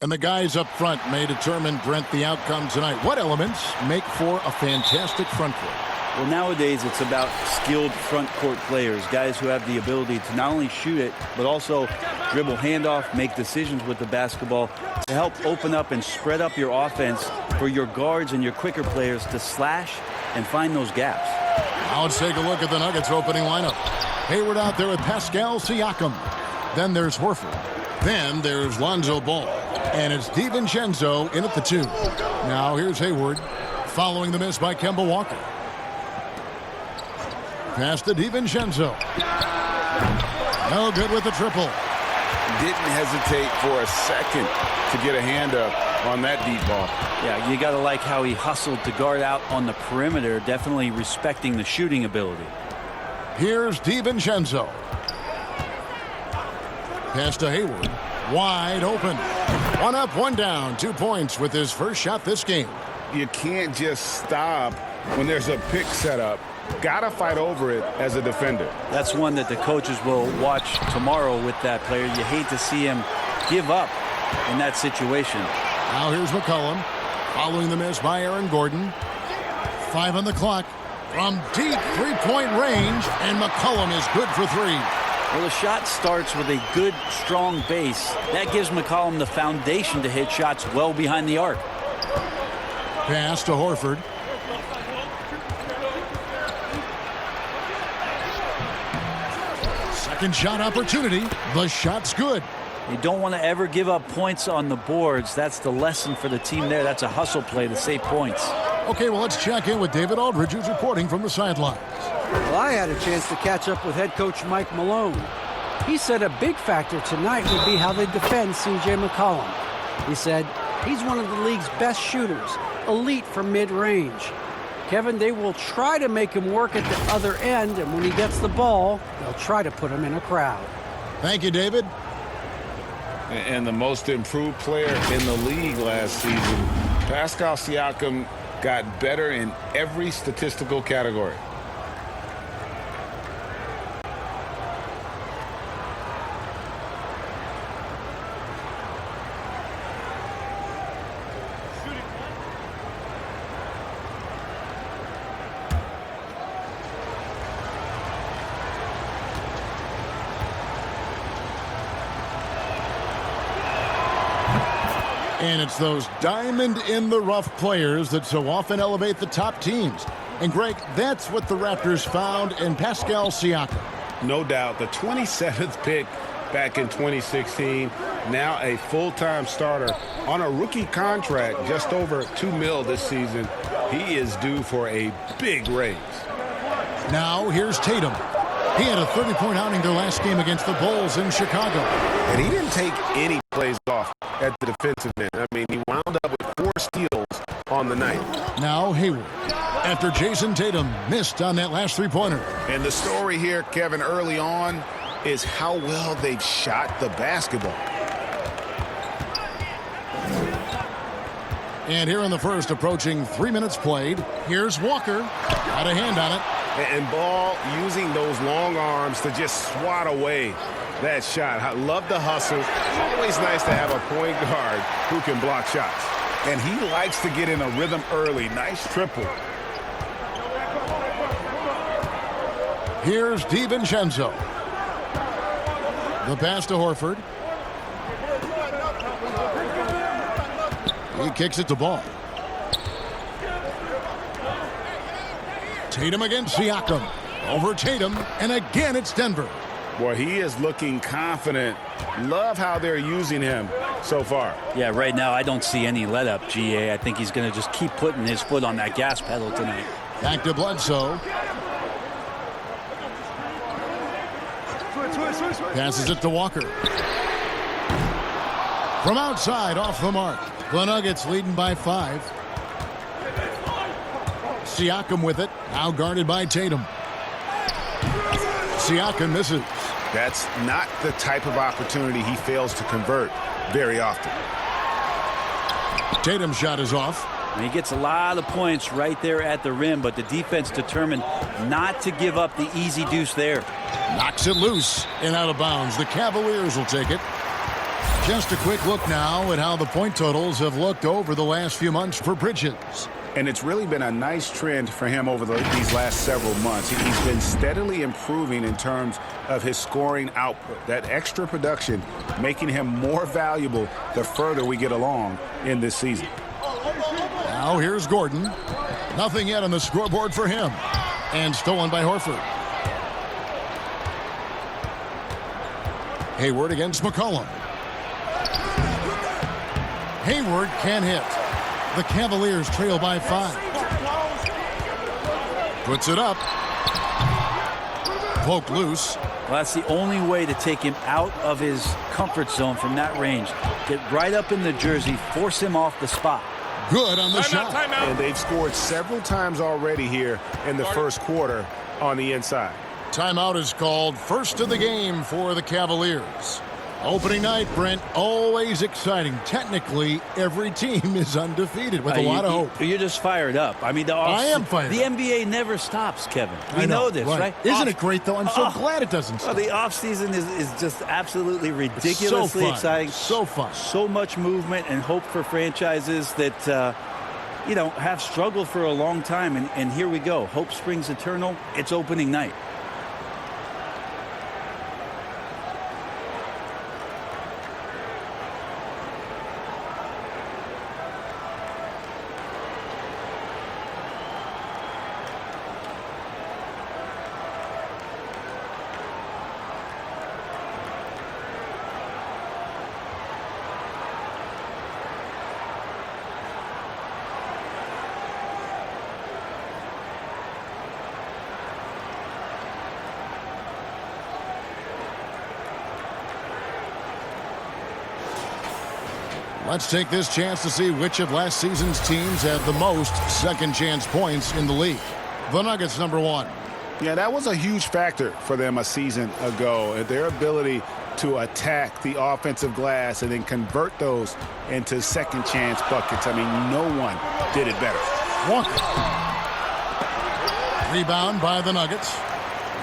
And the guys up front may determine, Brent, the outcome tonight. What elements make for a fantastic front court? Well, nowadays it's about skilled front court players, guys who have the ability to not only shoot it, but also dribble handoff, make decisions with the basketball to help open up and spread up your offense for your guards and your quicker players to slash and find those gaps. Now let's take a look at the Nuggets opening lineup. Hayward out there with Pascal Siakam. Then there's Horford. Then there's Lonzo Ball. And it's DiVincenzo in at the 2. Now here's Hayward following the miss by Kemba Walker. Pass to DiVincenzo. No good with the triple. Didn't hesitate for a second to get a hand up on that deep ball. Yeah, you got to like how he hustled to guard out on the perimeter, definitely respecting the shooting ability. Here's DiVincenzo. Pass to Hayward. Wide open. 1 up, 1 down. 2 points with his first shot this game. You can't just stop when there's a pick set up. Gotta fight over it as a defender. That's one that the coaches will watch tomorrow with that player. You hate to see him give up in that situation. Now here's McCollum following the miss by Aaron Gordon. 5 on the clock from deep three-point range, and McCollum is good for 3. Well, the shot starts with a good, strong base. That gives McCollum the foundation to hit shots well behind the arc. Pass to Horford. Second shot opportunity. The shot's good. You don't want to ever give up points on the boards. That's the lesson for the team there. That's a hustle play to save points. Okay, well, let's check in with David Aldridge, who's reporting from the sidelines. Well, I had a chance to catch up with head coach Mike Malone. He said a big factor tonight would be how they defend C.J. McCollum. He said he's one of the league's best shooters, elite from mid-range. Kevin, they will try to make him work at the other end, and when he gets the ball, they'll try to put him in a crowd. Thank you, David. And the most improved player in the league last season, Pascal Siakam, got better in every statistical category. And it's those diamond-in-the-rough players that so often elevate the top teams. And, Greg, that's what the Raptors found in Pascal Siakam. No doubt. The 27th pick back in 2016. Now a full-time starter on a rookie contract, just over $2 million this season. He is due for a big raise. Now here's Tatum. He had a 30-point outing their last game against the Bulls in Chicago. And he didn't take any plays off at the defensive end. I mean, he wound up with 4 steals on the night. Now Hayward, after Jason Tatum missed on that last three-pointer. And the story here, Kevin, early on is how well they've shot the basketball. And here in the first, approaching 3 minutes played, here's Walker. Got a hand on it. And Ball using those long arms to just swat away that shot. I love the hustle. Always nice to have a point guard who can block shots. And he likes to get in a rhythm early. Nice triple. Here's DiVincenzo. The pass to Horford. He kicks it to Ball. Tatum against Siakam. Over Tatum, and again it's Denver. Boy, he is looking confident. Love how they're using him so far. Yeah, right now I don't see any let-up, GA. I think he's going to just keep putting his foot on that gas pedal tonight. Back to Bledsoe. Passes it to Walker. From outside, off the mark. The Nuggets leading by 5. Siakam with it, now guarded by Tatum. Siakam misses. That's not the type of opportunity he fails to convert very often. Tatum's shot is off. And he gets a lot of points right there at the rim, but the defense determined not to give up the easy deuce there. Knocks it loose and out of bounds. The Cavaliers will take it. Just a quick look now at how the point totals have looked over the last few months for Bridges. And it's really been a nice trend for him over these last several months. He's been steadily improving in terms of his scoring output. That extra production making him more valuable the further we get along in this season. Now here's Gordon. Nothing yet on the scoreboard for him. And stolen by Horford. Hayward against McCollum. Hayward can't hit. The Cavaliers trail by 5. Puts it up. Poke loose. Well, that's the only way to take him out of his comfort zone from that range. Get right up in the jersey, force him off the spot. Good on the shot. And they've scored several times already here in the first quarter on the inside. Timeout is called, first of the game for the Cavaliers. Opening night, Brent, always exciting. Technically, every team is undefeated with a lot of hope. You're just fired up. I mean, I am fired The up. NBA never stops, Kevin. We I know this, right? Isn't it great, though? I'm so glad it doesn't stop. Well, the offseason is just absolutely ridiculously exciting. So fun. So much movement and hope for franchises that, have struggled for a long time. And here we go. Hope springs eternal. It's opening night. Let's take this chance to see which of last season's teams had the most second chance points in the league. The Nuggets, number 1. Yeah, that was a huge factor for them a season ago. Their ability to attack the offensive glass and then convert those into second chance buckets. I mean, no one did it better. Walker. Rebound by the Nuggets.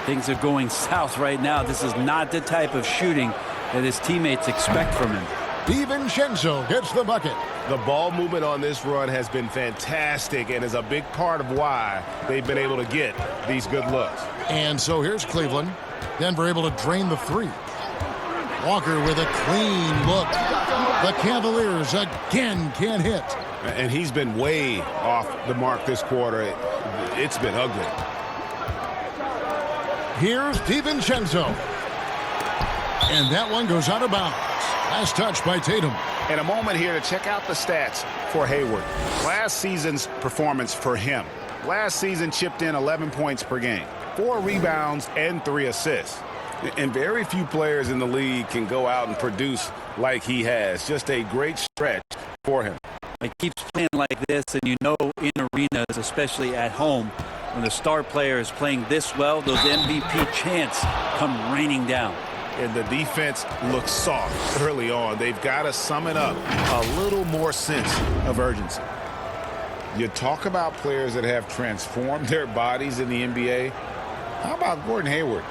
Things are going south right now. This is not the type of shooting that his teammates expect from him. DiVincenzo gets the bucket. The ball movement on this run has been fantastic and is a big part of why they've been able to get these good looks. And so here's Cleveland. Denver able to drain the 3. Walker with a clean look. The Cavaliers again can't hit. And he's been way off the mark this quarter. It's been ugly. Here's DiVincenzo. And that one goes out of bounds. Last touch by Tatum. And a moment here to check out the stats for Hayward. Last season's performance for him. Last season chipped in 11 points per game, 4 rebounds, and 3 assists. And very few players in the league can go out and produce like he has. Just a great stretch for him. He keeps playing like this, and in arenas, especially at home, when the star player is playing this well, those MVP chants come raining down. And the defense looks soft early on. They've got to sum it up a little more sense of urgency. You talk about players that have transformed their bodies in the NBA. How about Gordon Hayward?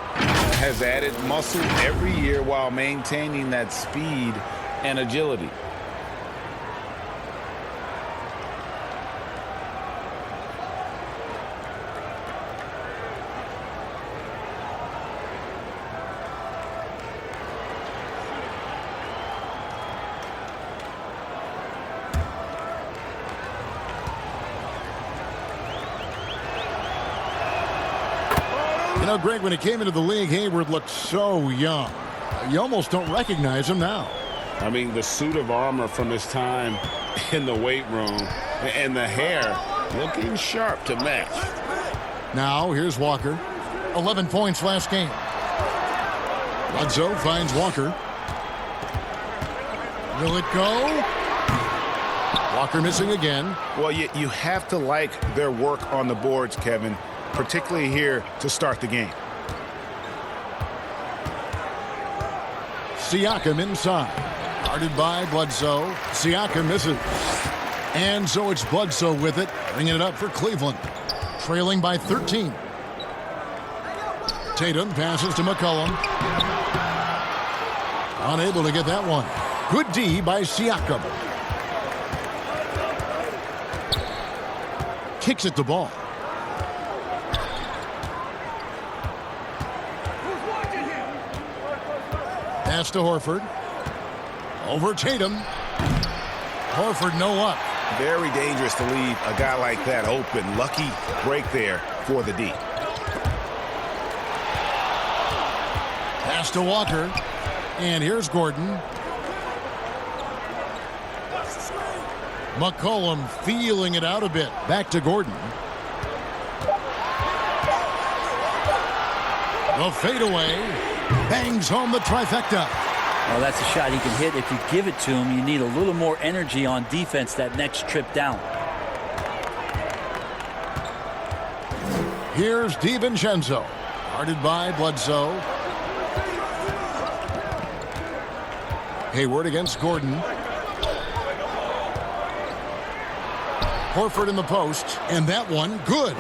Has added muscle every year while maintaining that speed and agility. Greg, when he came into the league, Hayward looked so young. You almost don't recognize him now. I mean, the suit of armor from his time in the weight room and the hair looking sharp to match. Now, here's Walker. 11 points last game. Bledsoe finds Walker. Will it go? Walker missing again. Well, you have to like their work on the boards, Kevin, particularly here to start the game. Siakam inside. Guarded by Bledsoe. Siakam misses. And so it's Bledsoe with it, bringing it up for Cleveland. Trailing by 13. Tatum passes to McCollum. Unable to get that one. Good D by Siakam. Kicks at the ball. Pass to Horford. Over Tatum. Horford no up. Very dangerous to leave a guy like that open. Lucky break there for the D. Pass to Walker. And here's Gordon. McCollum feeling it out a bit. Back to Gordon. The fadeaway. Bangs home the trifecta. Well, that's a shot he can hit. If you give it to him, you need a little more energy on defense that next trip down. Here's DiVincenzo. Guarded by Bledsoe. Hayward against Gordon. Horford in the post. And that one, good.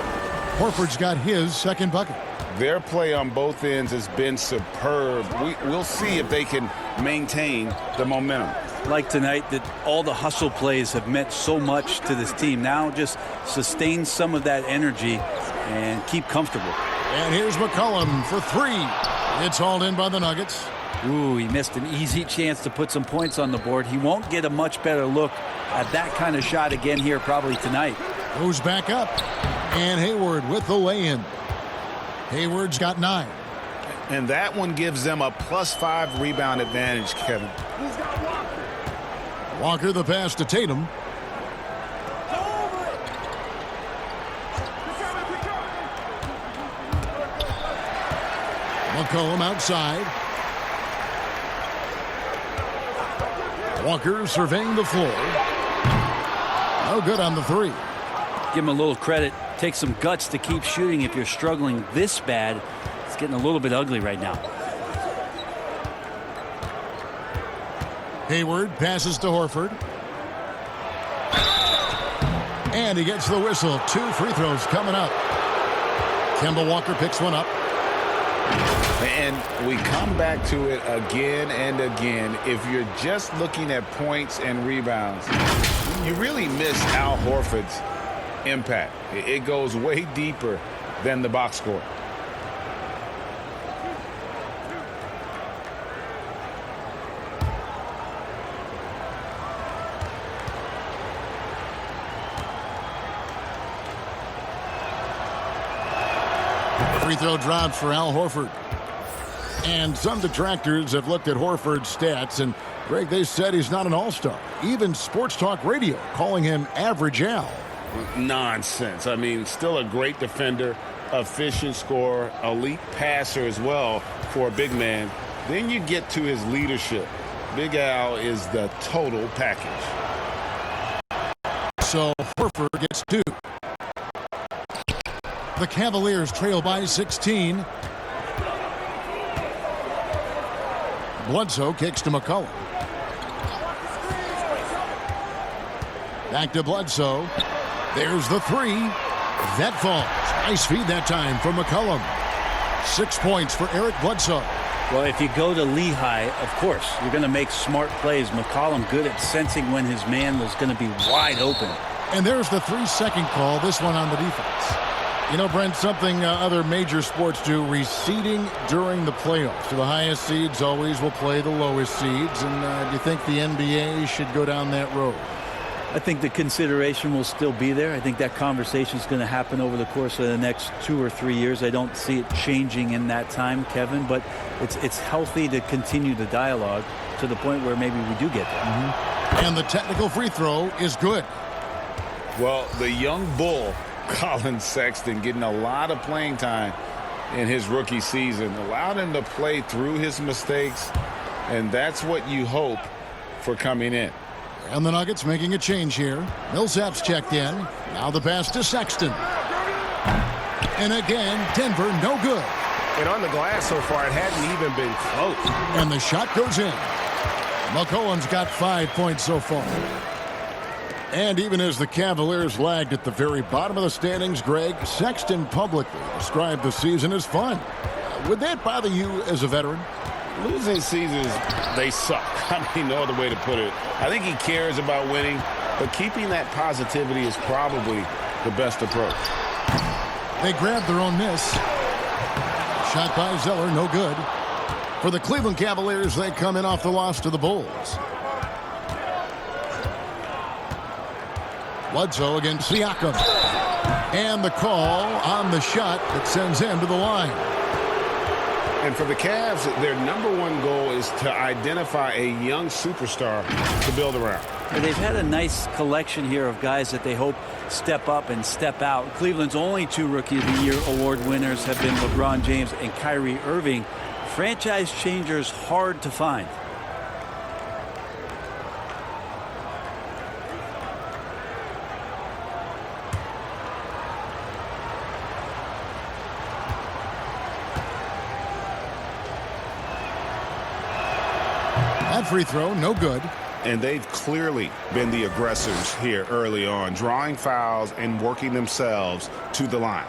Horford's got his second bucket. Their play on both ends has been superb. We'll see if they can maintain the momentum. Like tonight, that all the hustle plays have meant so much to this team. Now just sustain some of that energy and keep comfortable. And here's McCollum for three. It's hauled in by the Nuggets. Ooh, he missed an easy chance to put some points on the board. He won't get a much better look at that kind of shot again here probably tonight. Goes back up. And Hayward with the lay-in. Hayward's got 9. And that one gives them a +5 rebound advantage, Kevin. Walker the pass to Tatum. McCollum outside. Walker surveying the floor. No good on the three. Give him a little credit. Take some guts to keep shooting if you're struggling this bad. It's getting a little bit ugly right now. Hayward passes to Horford. And he gets the whistle. 2 free throws coming up. Kemba Walker picks one up. And we come back to it again and again. If you're just looking at points and rebounds, you really miss Al Horford's impact. It goes way deeper than the box score. Free throw drops for Al Horford. And some detractors have looked at Horford's stats, and Greg, they said he's not an all-star. Even Sports Talk Radio calling him average Al. Nonsense. I mean, still a great defender, efficient scorer, elite passer as well for a big man. Then you get to his leadership. Big Al is the total package. So Horford gets 2. The Cavaliers trail by 16. Bledsoe kicks to McCollum. Back to Bledsoe. There's the 3. That falls. Nice feed that time from McCollum. 6 points for Eric Bledsoe. Well, if you go to Lehigh, of course, you're going to make smart plays. McCollum good at sensing when his man was going to be wide open. And there's the 3-second call, this one on the defense. You know, Brent, something other major sports do, reseeding during the playoffs. So the highest seeds always will play the lowest seeds. And do you think the NBA should go down that road? I think the consideration will still be there. I think that conversation is going to happen over the course of the next 2 or 3 years. I don't see it changing in that time, Kevin, but it's healthy to continue the dialogue to the point where maybe we do get there. Mm-hmm. And the technical free throw is good. Well, the young bull, Colin Sexton, getting a lot of playing time in his rookie season, allowed him to play through his mistakes, and that's what you hope for coming in. And the Nuggets making a change here. Millsap's checked in. Now the pass to Sexton. And again, Denver no good. And on the glass so far, it hadn't even been close. And the shot goes in. McCollum's got 5 points so far. And even as the Cavaliers lagged at the very bottom of the standings, Greg, Sexton publicly described the season as fun. Would that bother you as a veteran? Losing seasons, they suck. I mean, no other way to put it. I think he cares about winning, but keeping that positivity is probably the best approach. They grabbed their own miss. Shot by Zeller, no good. For the Cleveland Cavaliers, they come in off the loss to the Bulls. Bledsoe against Siakam. And the call on the shot that sends him to the line. And for the Cavs, their #1 goal is to identify a young superstar to build around. They've had a nice collection here of guys that they hope step up and step out. Cleveland's only 2 Rookie of the Year award winners have been LeBron James and Kyrie Irving. Franchise changers hard to find. That free throw, no good. And they've clearly been the aggressors here early on, drawing fouls and working themselves to the line.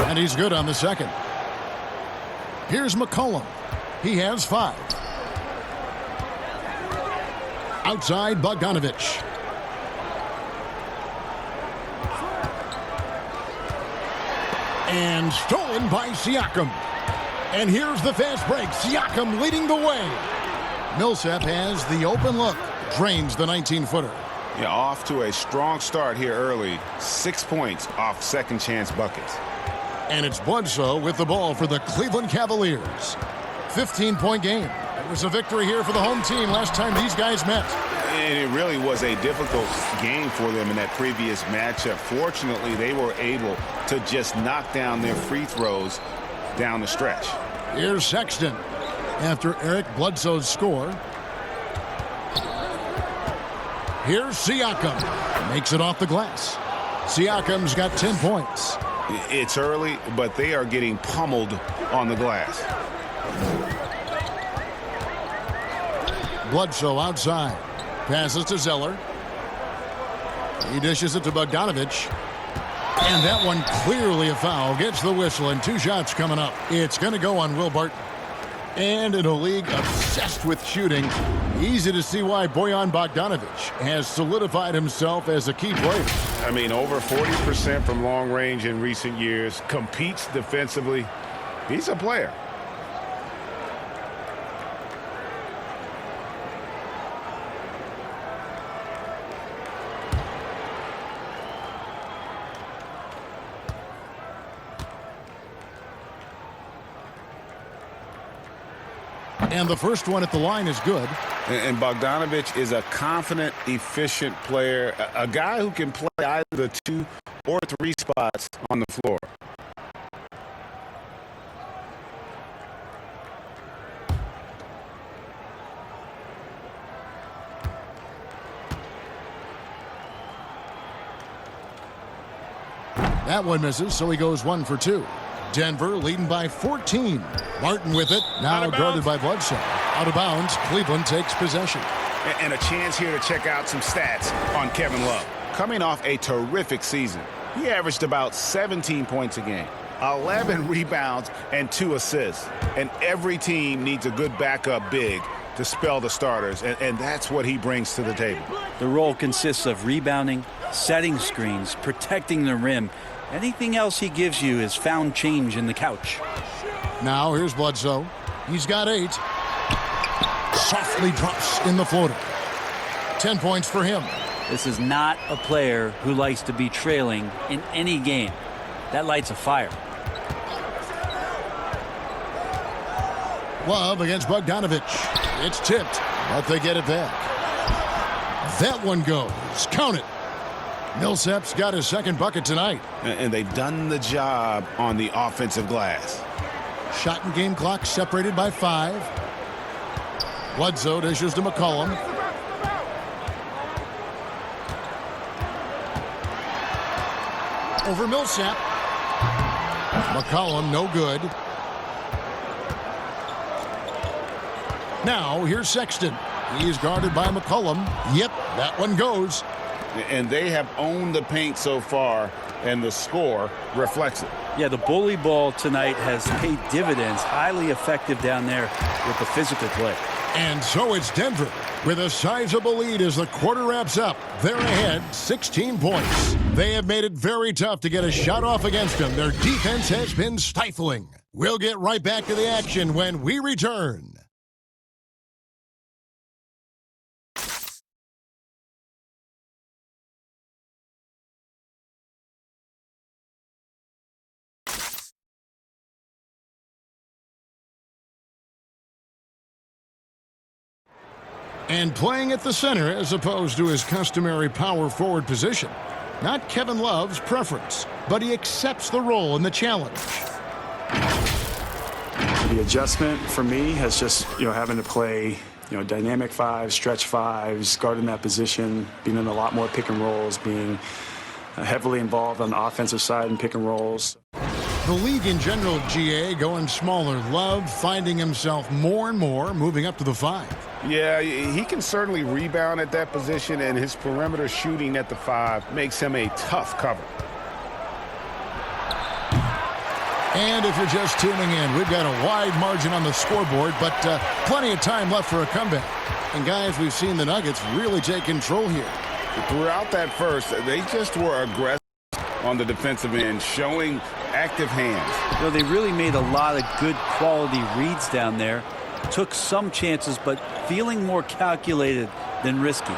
And he's good on the second. Here's McCollum. He has 5. Outside Bogdanovich. And stolen by Siakam. And here's the fast break. Siakam leading the way. Millsap has the open look. Drains the 19-footer. Yeah, off to a strong start here early. 6 points off second chance buckets. And it's Bledsoe with the ball for the Cleveland Cavaliers. 15-point game. It was a victory here for the home team last time these guys met. And it really was a difficult game for them in that previous matchup. Fortunately, they were able to just knock down their free throws down the stretch. Here's Sexton after Eric Bledsoe's score. Here's Siakam. Makes it off the glass. Siakam's got 10 points. It's early, but they are getting pummeled on the glass. Bledsoe outside. Passes to Zeller. He dishes it to Bogdanovich. And that one clearly a foul. Gets the whistle and 2 shots coming up. It's going to go on Will Barton. And in a league obsessed with shooting, easy to see why Bojan Bogdanovich has solidified himself as a key player. I mean, over 40% from long range in recent years. Competes defensively. He's a player. And the first one at the line is good. And Bogdanovich is a confident, efficient player, a guy who can play either the 2 or 3 spots on the floor. That one misses, so he goes 1 for 2. Denver leading by 14. Martin with it, now guarded by Bledsoe. Out of bounds, Cleveland takes possession. And a chance here to check out some stats on Kevin Love. Coming off a terrific season, he averaged about 17 points a game, 11 rebounds, and 2 assists. And every team needs a good backup big to spell the starters, and that's what he brings to the table. The role consists of rebounding, setting screens, protecting the rim. Anything else he gives you is found change in the couch. Now here's Bledsoe. He's got 8. Softly drops in the floater. 10 points for him. This is not a player who likes to be trailing in any game. That lights a fire. Love against Bogdanovich. It's tipped, but they get it back. That one goes. Count it. Millsap's got his second bucket tonight. And they've done the job on the offensive glass. Shot and game clock separated by 5. Bledsoe dishes to McCollum. Over Millsap. McCollum no good. Now, here's Sexton. He's guarded by McCollum. Yep, that one goes. And they have owned the paint so far, and the score reflects it. Yeah, the bully ball tonight has paid dividends. Highly effective down there with the physical play. And so it's Denver with a sizable lead as the quarter wraps up. They're ahead 16 points. They have made it very tough to get a shot off against them. Their defense has been stifling. We'll get right back to the action when we return. And playing at the center as opposed to his customary power forward position. Not Kevin Love's preference, but he accepts the role and the challenge. The adjustment for me has just, having to play, dynamic fives, stretch fives, guarding that position, being in a lot more pick and rolls, being heavily involved on the offensive side in pick and rolls. The league in general, GA, going smaller. Love finding himself more and more moving up to the 5. Yeah, he can certainly rebound at that position, and his perimeter shooting at the 5 makes him a tough cover. And if you're just tuning in, we've got a wide margin on the scoreboard, but plenty of time left for a comeback. And guys, we've seen the Nuggets really take control here. Throughout that first, they just were aggressive on the defensive end, showing active hands. They really made a lot of good quality reads down there. Took some chances, but feeling more calculated than risky.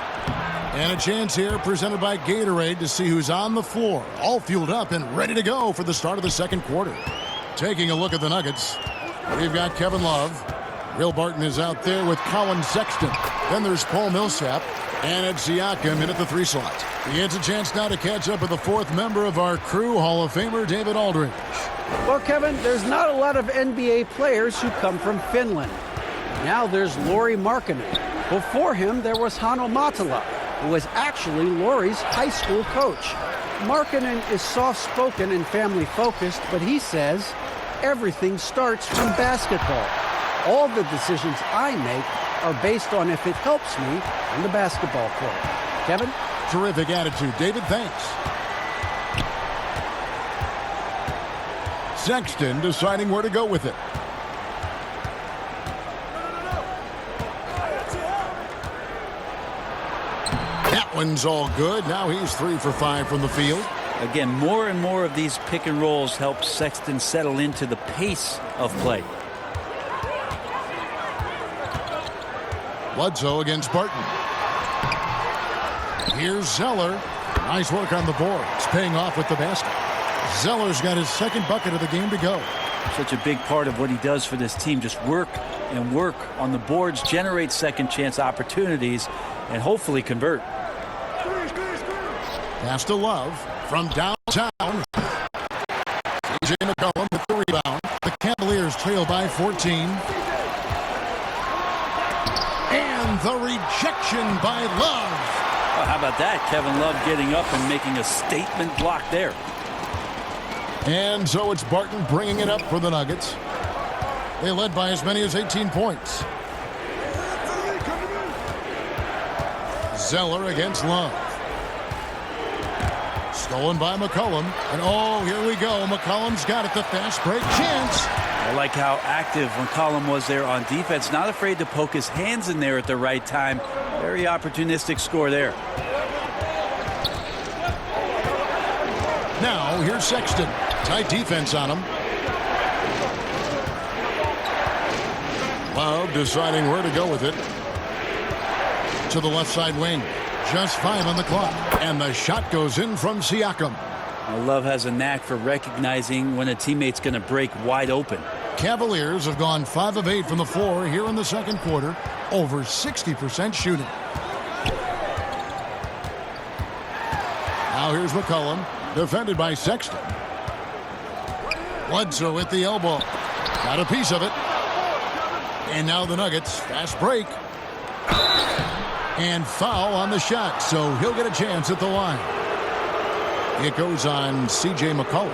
And a chance here presented by Gatorade to see who's on the floor, all fueled up and ready to go for the start of the second quarter. Taking a look at the Nuggets, we've got Kevin Love. Will Barton is out there with Colin Sexton. Then there's Paul Millsap. And it's Siakam in at the 3 slot. He gets a chance now to catch up with the 4th member of our crew, Hall of Famer David Aldridge. Well, Kevin, there's not a lot of NBA players who come from Finland. Now there's Lauri Markkanen. Before him, there was Hanno Matala, who was actually Lauri's high school coach. Markkanen is soft-spoken and family-focused, but he says everything starts from basketball. All the decisions I make are based on if it helps me on the basketball court. Kevin? Terrific attitude. David, thanks. Sexton deciding where to go with it. That one's all good. Now he's 3 for 5 from the field. Again, more and more of these pick and rolls help Sexton settle into the pace of play. Bledsoe against Barton. Here's Zeller. Nice work on the boards, paying off with the basket. Zeller's got his 2nd bucket of the game to go. Such a big part of what he does for this team. Just work and work on the boards, generate second chance opportunities, and hopefully convert. Pass to Love from downtown. CJ McCollum with the rebound. The Cavaliers trail by 14. And the rejection by Love. Oh, how about that? Kevin Love getting up and making a statement block there. And so it's Barton bringing it up for the Nuggets. They led by as many as 18 points. Zeller against Love. Stolen by McCollum. And oh, here we go. McCollum's got it. The fast break chance. I like how active McCollum was there on defense. Not afraid to poke his hands in there at the right time. Very opportunistic score there. Now, here's Sexton. Tight defense on him. Love deciding where to go with it. To the left side wing. Just 5 on the clock. And the shot goes in from Siakam. Love has a knack for recognizing when a teammate's going to break wide open. Cavaliers have gone 5 of 8 from the floor here in the second quarter. Over 60% shooting. Now here's McCollum. Defended by Sexton. Bledsoe at the elbow. Got a piece of it. And now the Nuggets. Fast break. And foul on the shot. So he'll get a chance at the line. It goes on C.J. McCollum.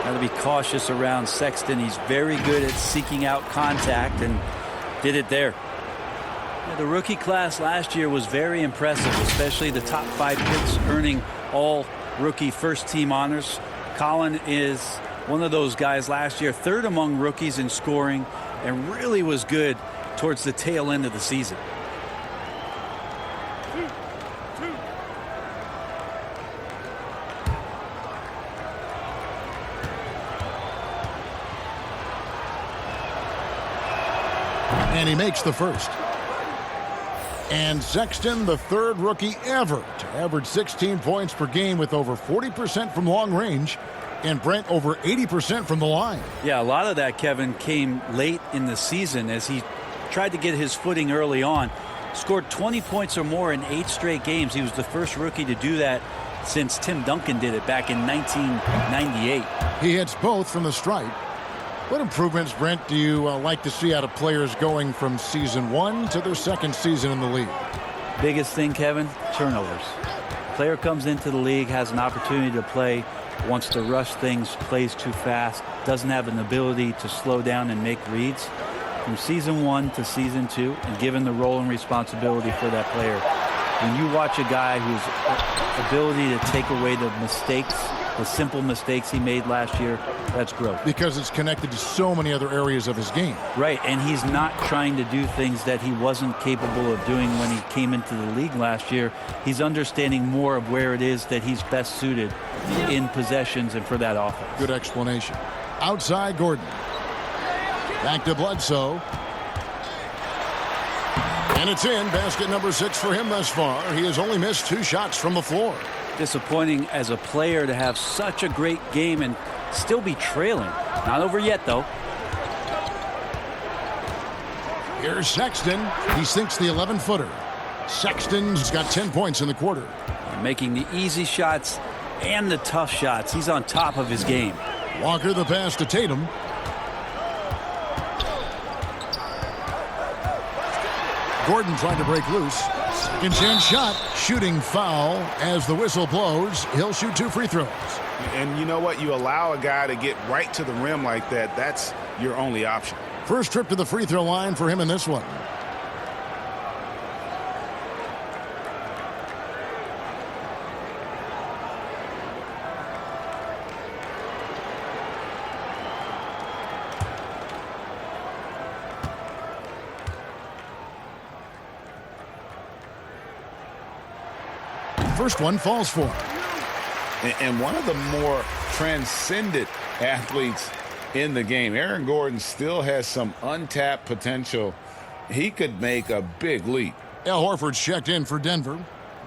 Got to be cautious around Sexton. He's very good at seeking out contact and did it there. The rookie class last year was very impressive, especially the top 5 picks earning all rookie first team honors. Colin is one of those guys last year, 3rd among rookies in scoring, and really was good towards the tail end of the season. And he makes the first. And Sexton, the 3rd rookie ever to average 16 points per game with over 40% from long range, and Brent over 80% from the line. Yeah, a lot of that, Kevin, came late in the season as he tried to get his footing early on. Scored 20 points or more in 8 straight games. He was the first rookie to do that since Tim Duncan did it back in 1998. He hits both from the stripe. What improvements, Brent, do you like to see out of players going from season 1 to their 2nd season in the league? Biggest thing, Kevin, turnovers. Player comes into the league, has an opportunity to play, wants to rush things, plays too fast, doesn't have an ability to slow down and make reads. From season 1 to season 2, and given the role and responsibility for that player, when you watch a guy whose ability to take away the mistakes, the simple mistakes he made last year, that's growth. Because it's connected to so many other areas of his game. Right, and he's not trying to do things that he wasn't capable of doing when he came into the league last year. He's understanding more of where it is that he's best suited in possessions and for that offense. Good explanation. Outside Gordon. Back to Bledsoe. And it's in. Basket number 6 for him thus far. He has only missed 2 shots from the floor. Disappointing as a player to have such a great game and still be trailing. Not over yet, though. Here's Sexton. He sinks the 11-footer. Sexton's got 10 points in the quarter. Making the easy shots and the tough shots. He's on top of his game. Walker the pass to Tatum. Gordon trying to break loose. Second chance shot. Shooting foul as the whistle blows. He'll shoot 2 free throws. And you know what? You allow a guy to get right to the rim like that. That's your only option. First trip to the free throw line for him in this one. First one falls for him. And one of the more transcendent athletes in the game. Aaron Gordon still has some untapped potential. He could make a big leap. Al Horford's checked in for Denver.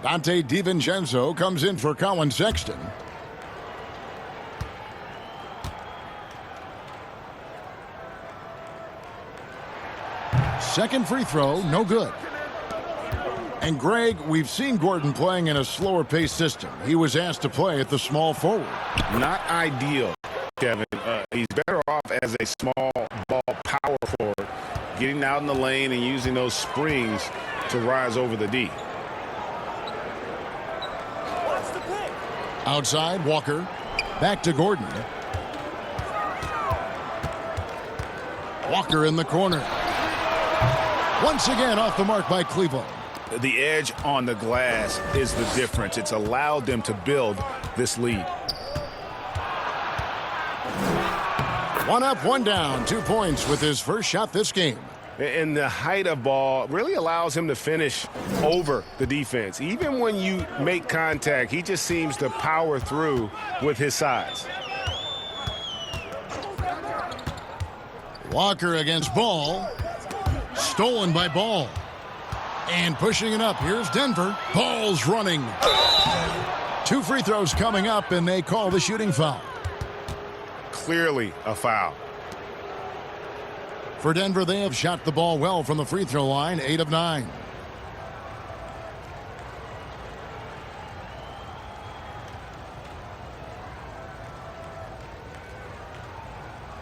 Dante DiVincenzo comes in for Colin Sexton. Second free throw, no good. And Greg, we've seen Gordon playing in a slower paced system. He was asked to play at the small forward. Not ideal, Kevin. He's better off as a small ball power forward, getting out in the lane and using those springs to rise over the D. Outside, Walker. Back to Gordon. Walker in the corner. Once again off the mark by Cleveland. The edge on the glass is the difference. It's allowed them to build this lead. One up, one down. 2 points with his first shot this game. And the height of ball really allows him to finish over the defense. Even when you make contact, he just seems to power through with his size. Walker against Ball. Stolen by Ball. And pushing it up. Here's Denver. Ball's running. 2 free throws coming up, and they call the shooting foul. Clearly a foul. For Denver, they have shot the ball well from the free throw line, 8 of 9.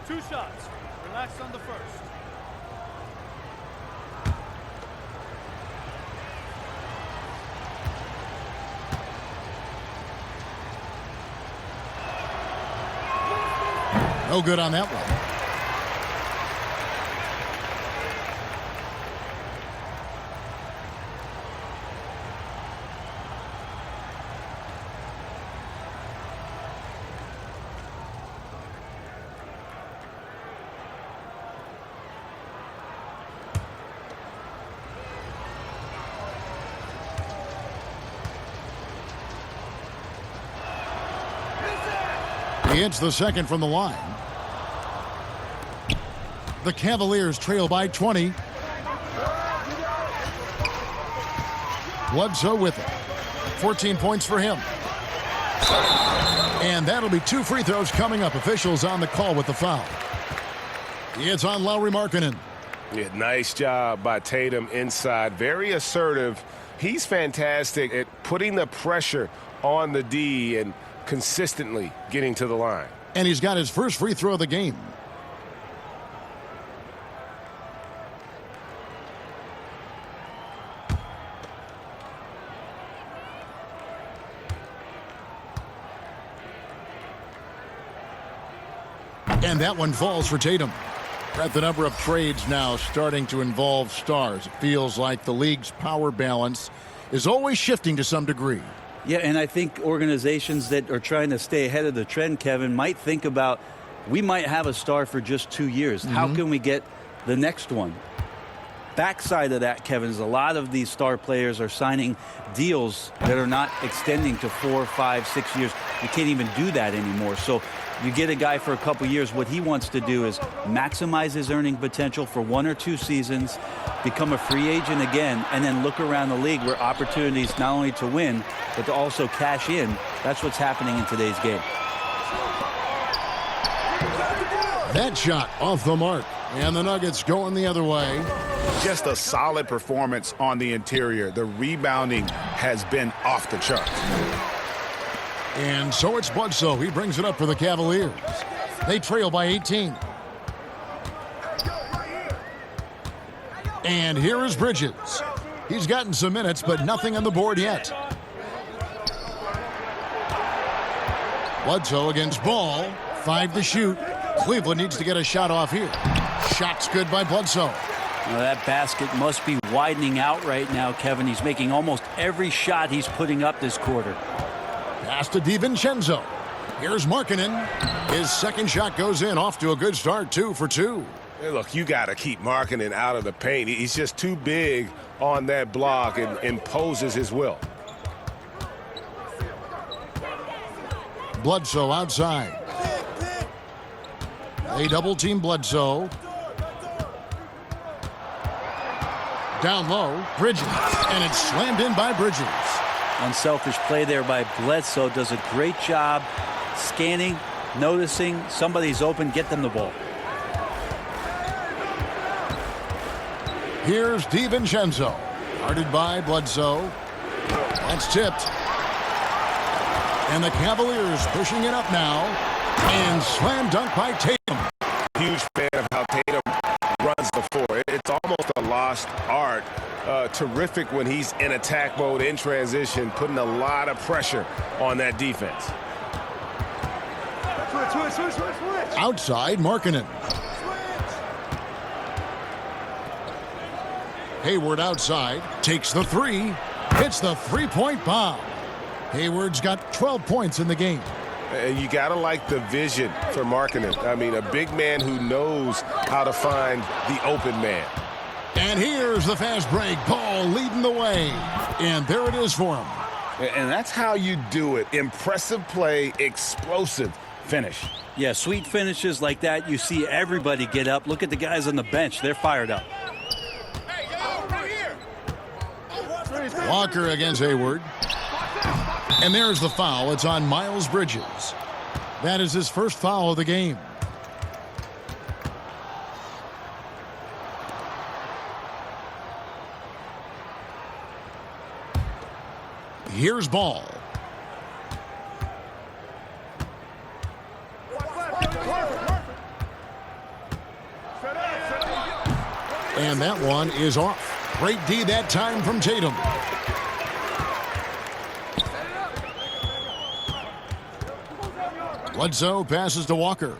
Two shots. Relax on the first. No good on that one. He hits the second from the line. The Cavaliers trail by 20. Bledsoe with it. 14 points for him. And that'll be 2 free throws coming up. Officials on the call with the foul. It's on Lauri Markkanen. Yeah, nice job by Tatum inside. Very assertive. He's fantastic at putting the pressure on the D and consistently getting to the line. And he's got his first free throw of the game. And that one falls for Tatum. At the number of trades now starting to involve stars. It feels like the league's power balance is always shifting to some degree. Yeah, and I think organizations that are trying to stay ahead of the trend, Kevin, might think about, we might have a star for just 2 years. How can we get the next one? Backside of that, Kevin, is a lot of these star players are signing deals that are not extending to 4, 5, 6 years. You can't even do that anymore. So you get a guy for a couple years. What he wants to do is maximize his earning potential for 1 or 2 seasons, become a free agent again, and then look around the league where opportunities not only to win, but to also cash in. That's what's happening in today's game. That shot off the mark. And the Nuggets going the other way. Just a solid performance on the interior. The rebounding has been off the charts. And so it's Bledsoe. He brings it up for the Cavaliers. They trail by 18. And here is Bridges. He's gotten some minutes, but nothing on the board yet. Bledsoe against Ball. 5 to shoot. Cleveland needs to get a shot off here. Shot's good by Bledsoe. Well, that basket must be widening out right now, Kevin. He's making almost every shot he's putting up this quarter. Pass to DiVincenzo. Here's Markkanen. His second shot goes in, off to a good start, 2 for 2. Hey, look, you got to keep Markkanen out of the paint. He's just too big on that block and imposes his will. Bledsoe outside. They double-team Bledsoe. Down low, Bridges. And it's slammed in by Bridges. Unselfish play there by Bledsoe. Does a great job scanning, noticing somebody's open, get them the ball. Here's DiVincenzo. Guarded by Bledsoe. That's tipped. And the Cavaliers pushing it up now. And slam dunk by Tatum. Huge fan of how Tatum runs the floor. It's almost a lost art. Terrific when he's in attack mode, in transition, putting a lot of pressure on that defense. Outside, Markkanen. Hayward outside, takes the 3, hits the 3-point bomb. Hayward's got 12 points in the game. And you got to like the vision for Markkanen. I mean, a big man who knows how to find the open man. And here's the fast break. Ball leading the way. And there it is for him. And that's how you do it. Impressive play, explosive finish. Yeah, sweet finishes like that. You see everybody get up. Look at the guys on the bench. They're fired up. Walker against Hayward. And there's the foul. It's on Miles Bridges. That is his first foul of the game. Here's Ball. And that one is off. Great D that time from Tatum. Bledsoe passes to Walker.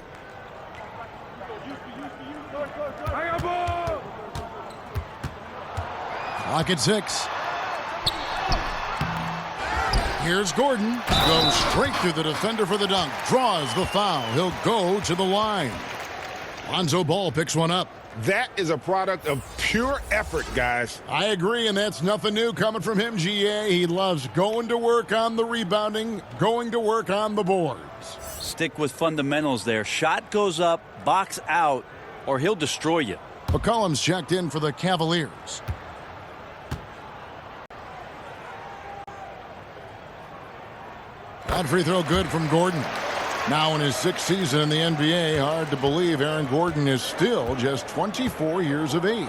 Clock at 6. Here's Gordon. Goes straight through the defender for the dunk. Draws the foul. He'll go to the line. Lonzo Ball picks one up. That is a product of pure effort, guys. I agree, and that's nothing new coming from him, GA. He loves going to work on the rebounding, going to work on the boards. stick with fundamentals there. Shot goes up, box out, or he'll destroy you. McCollum's checked in for the Cavaliers. That free throw good from Gordon. Now in his 6th season in the NBA, hard to believe Aaron Gordon is still just 24 years of age.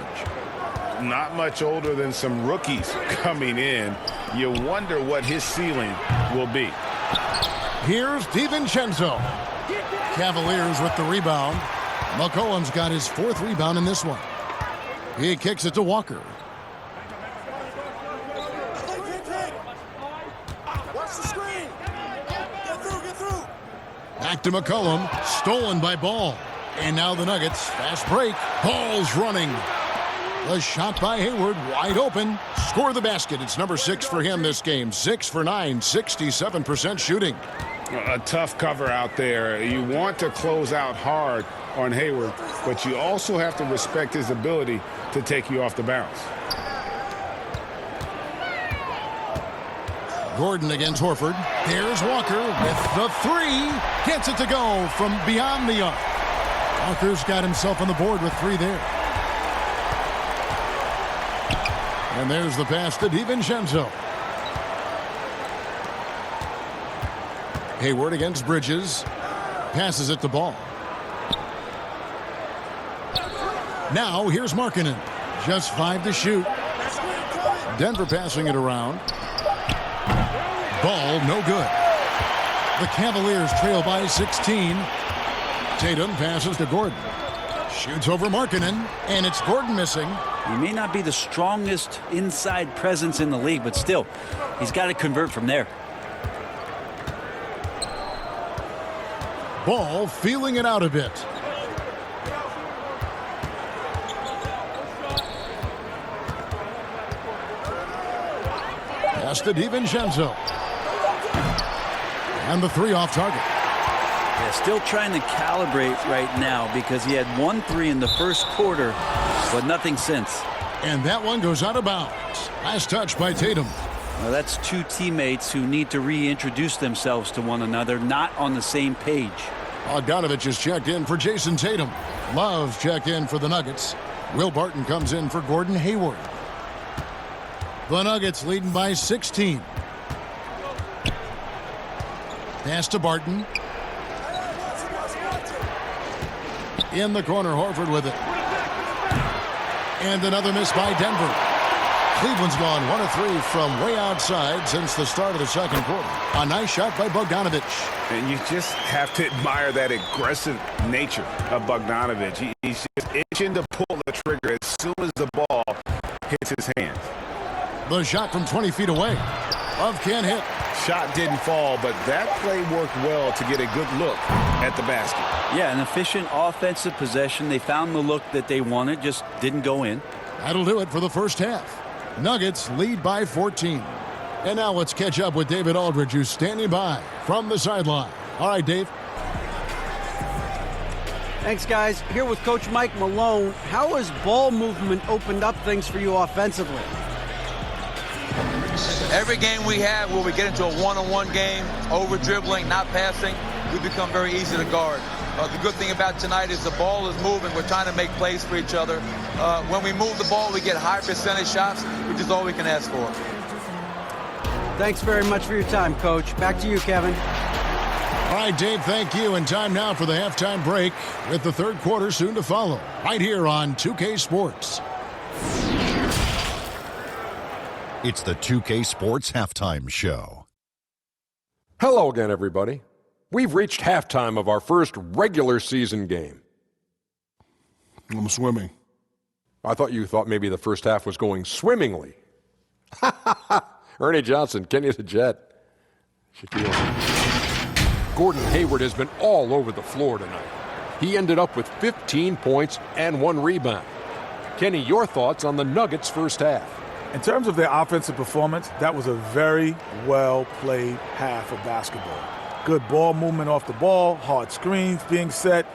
Not much older than some rookies coming in. You wonder what his ceiling will be. Here's DiVincenzo. Cavaliers with the rebound. McCollum's got his 4th rebound in this one. He kicks it to Walker. Watch the screen. Get through. Back to McCollum. Stolen by Ball. And now the Nuggets. Fast break. Ball's running. The shot by Hayward. Wide open. Score the basket. It's number 6 for him this game. 6 for 9. 67% shooting. A tough cover out there. You want to close out hard on Hayward, but you also have to respect his ability to take you off the bounce. Gordon against Horford. Here's Walker with the 3. Gets it to go from beyond the arc. Walker's got himself on the board with 3 there. And there's the pass to DiVincenzo. Hayward against Bridges. Passes it to Ball. Now here's Markkanen. Just 5 to shoot. Denver passing it around. Ball no good. The Cavaliers trail by 16. Tatum passes to Gordon. Shoots over Markkanen, and it's Gordon missing. He may not be the strongest inside presence in the league, but still, he's got to convert from there. Ball feeling it out a bit. Pass to DiVincenzo. And the 3 off target. Yeah, still trying to calibrate right now because he had 1 3 in the first quarter, but nothing since. And that one goes out of bounds. Last touch by Tatum. Now that's 2 teammates who need to reintroduce themselves to one another, not on the same page. Bogdanovich is checked in for Jason Tatum. Love checked in for the Nuggets. Will Barton comes in for Gordon Hayward. The Nuggets leading by 16. Pass to Barton. In the corner, Horford with it. And another miss by Denver. Cleveland's gone 1 of 3 from way outside since the start of the second quarter. A nice shot by Bogdanovich. And you just have to admire that aggressive nature of Bogdanovich. He's just itching to pull the trigger as soon as the ball hits his hands. The shot from 20 feet away. Love can't hit. Shot didn't fall, but that play worked well to get a good look at the basket. Yeah, an efficient offensive possession. They found the look that they wanted, just didn't go in. That'll do it for the first half. Nuggets lead by 14. And now let's catch up with David Aldridge, who's standing by from the sideline. All right, Dave. Thanks, guys. Here with Coach Mike Malone. How has ball movement opened up things for you offensively? Every game we have where we get into a one-on-one game, over-dribbling, not passing, we become very easy to guard. The good thing about tonight is the ball is moving. We're trying to make plays for each other. When we move the ball, we get high percentage shots, which is all we can ask for. Thanks very much for your time, Coach. Back to you, Kevin. All right, Dave, thank you. And time now for the halftime break with the third quarter soon to follow. Right here on 2K Sports. It's the 2K Sports Halftime Show. Hello again, everybody. We've reached halftime of our first regular season game. I'm swimming. I thought you thought maybe the first half was going swimmingly. Ernie Johnson, Kenny the Jet. Shaquille. Gordon Hayward has been all over the floor tonight. He ended up with 15 points and 1 rebound. Kenny, your thoughts on the Nuggets' first half? In terms of their offensive performance, that was a very well-played half of basketball. Good ball movement off the ball, hard screens being set,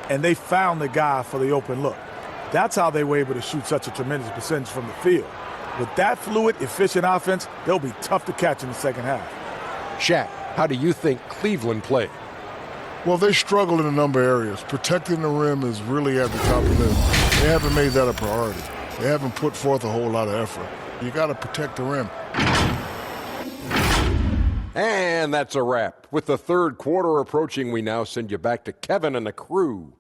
and they found the guy for the open look. That's how they were able to shoot such a tremendous percentage from the field. With that fluid, efficient offense, they'll be tough to catch in the second half. Shaq, how do you think Cleveland played? Well, they struggle in a number of areas. Protecting the rim is really at the top of the list. They haven't made that a priority. They haven't put forth a whole lot of effort. You got to protect the rim. And that's a wrap. With the third quarter approaching, we now send you back to Kevin and the crew.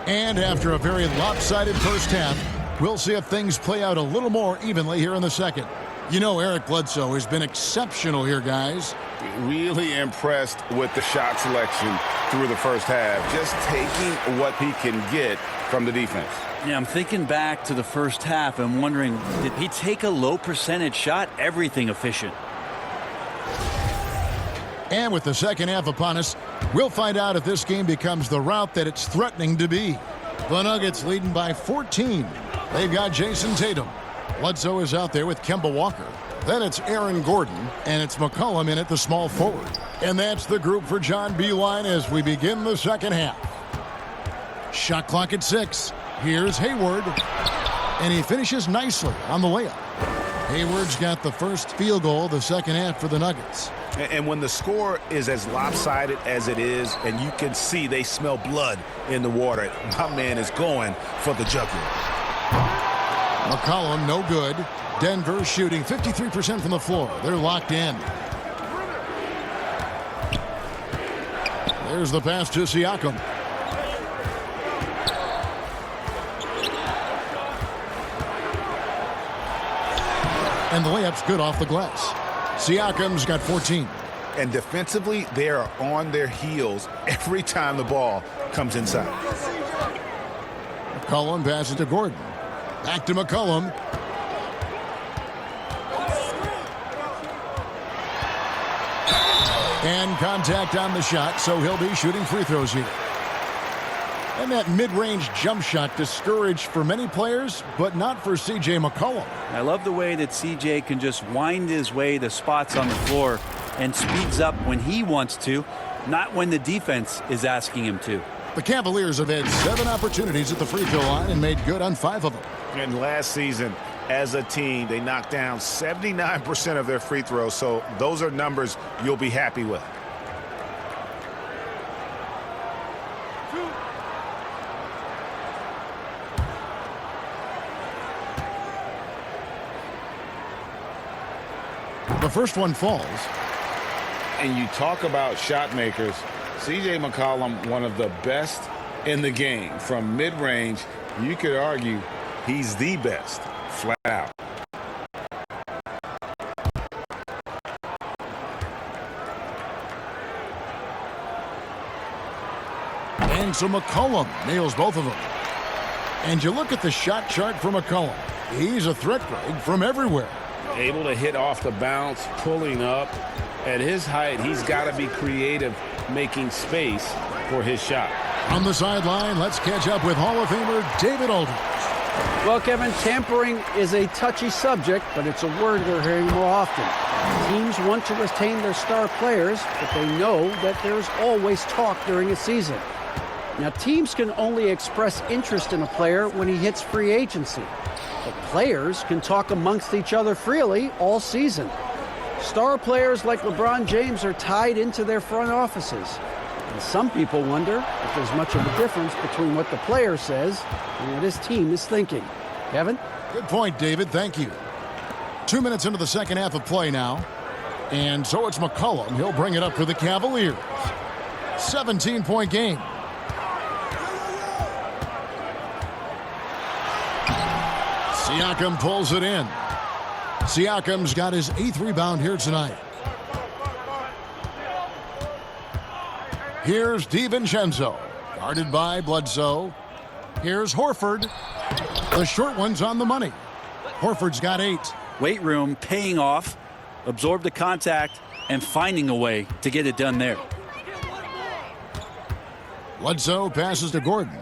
And after a very lopsided first half, we'll see if things play out a little more evenly here in the second. You know, Eric Bledsoe has been exceptional here, guys. Really impressed with the shot selection through the first half. Just taking what he can get from the defense. Yeah, I'm thinking back to the first half and wondering, did he take a low percentage shot? Everything efficient. And with the second half upon us, we'll find out if this game becomes the route that it's threatening to be. The Nuggets leading by 14. They've got Jason Tatum. Bledsoe is out there with Kemba Walker. Then it's Aaron Gordon, and it's McCollum in at the small forward. And that's the group for John Beilein as we begin the second half. Shot clock at 6. Here's Hayward, and he finishes nicely on the layup. Hayward's got the first field goal of the second half for the Nuggets. And when the score is as lopsided as it is, and you can see they smell blood in the water, my man is going for the jugular. McCollum, no good. Denver shooting 53% from the floor. They're locked in. There's the pass to Siakam. And the layup's good off the glass. Siakam's got 14. And defensively, they are on their heels every time the ball comes inside. McCollum passes to Gordon. Back to McCollum. And contact on the shot, so he'll be shooting free throws here. And that mid-range jump shot discouraged for many players, but not for C.J. McCollum. I love the way that C.J. can just wind his way to spots on the floor and speeds up when he wants to, not when the defense is asking him to. The Cavaliers have had 7 opportunities at the free throw line and made good on 5 of them. And last season, as a team, they knocked down 79% of their free throws, so those are numbers you'll be happy with. The first one falls. And you talk about shot makers, C.J. McCollum, one of the best in the game. From mid-range, you could argue he's the best, flat out. And so McCollum nails both of them. And you look at the shot chart for McCollum. He's a threat, Greg, from everywhere. Able to hit off the bounce, pulling up. At his height, he's got to be creative, making space for his shot. On the sideline, let's catch up with Hall of Famer David Aldridge. Well, Kevin, tampering is a touchy subject, but it's a word we're hearing more often. Teams want to retain their star players, but they know that there's always talk during a season. Now, teams can only express interest in a player when he hits free agency. But players can talk amongst each other freely all season. Star players like LeBron James are tied into their front offices. And some people wonder if there's much of a difference between what the player says and what his team is thinking. Kevin? Good point, David. Thank you. 2 minutes into the second half of play now. And so it's McCollum. He'll bring it up for the Cavaliers. 17-point game. Siakam pulls it in. Siakam's got his 8th rebound here tonight. Here's DiVincenzo, guarded by Bledsoe. Here's Horford. The short one's on the money. Horford's got 8. Weight room paying off, absorb the contact, and finding a way to get it done there. Bledsoe passes to Gordon.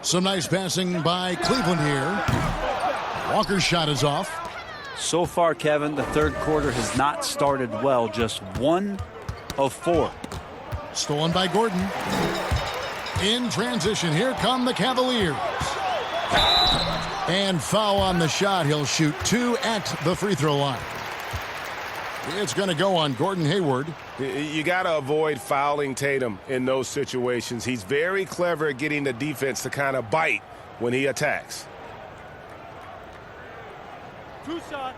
Some nice passing by Cleveland here. Walker's shot is off. So far, Kevin, the third quarter has not started well. Just 1 of 4. Stolen by Gordon. In transition, here come the Cavaliers. And foul on the shot. He'll shoot 2 at the free throw line. It's going to go on Gordon Hayward. You got to avoid fouling Tatum in those situations. He's very clever at getting the defense to kind of bite when he attacks. 2 shots.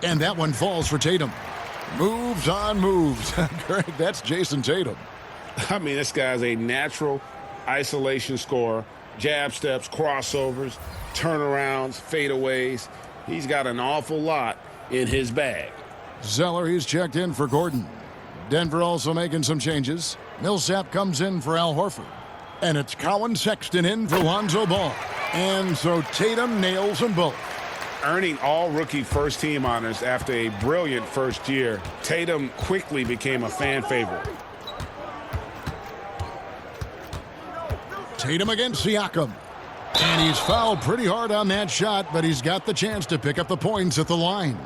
And that one falls for Tatum. Moves on moves. Greg, that's Jason Tatum. I mean, this guy's a natural isolation scorer. Jab steps, crossovers, turnarounds, fadeaways. He's got an awful lot in his bag. Zeller, he's checked in for Gordon. Denver also making some changes. Millsap comes in for Al Horford. And it's Colin Sexton in for Lonzo Ball. And so Tatum nails them both. Earning all rookie first team honors after a brilliant first year, Tatum quickly became a fan favorite. Tatum against Siakam. And he's fouled pretty hard on that shot, but he's got the chance to pick up the points at the line.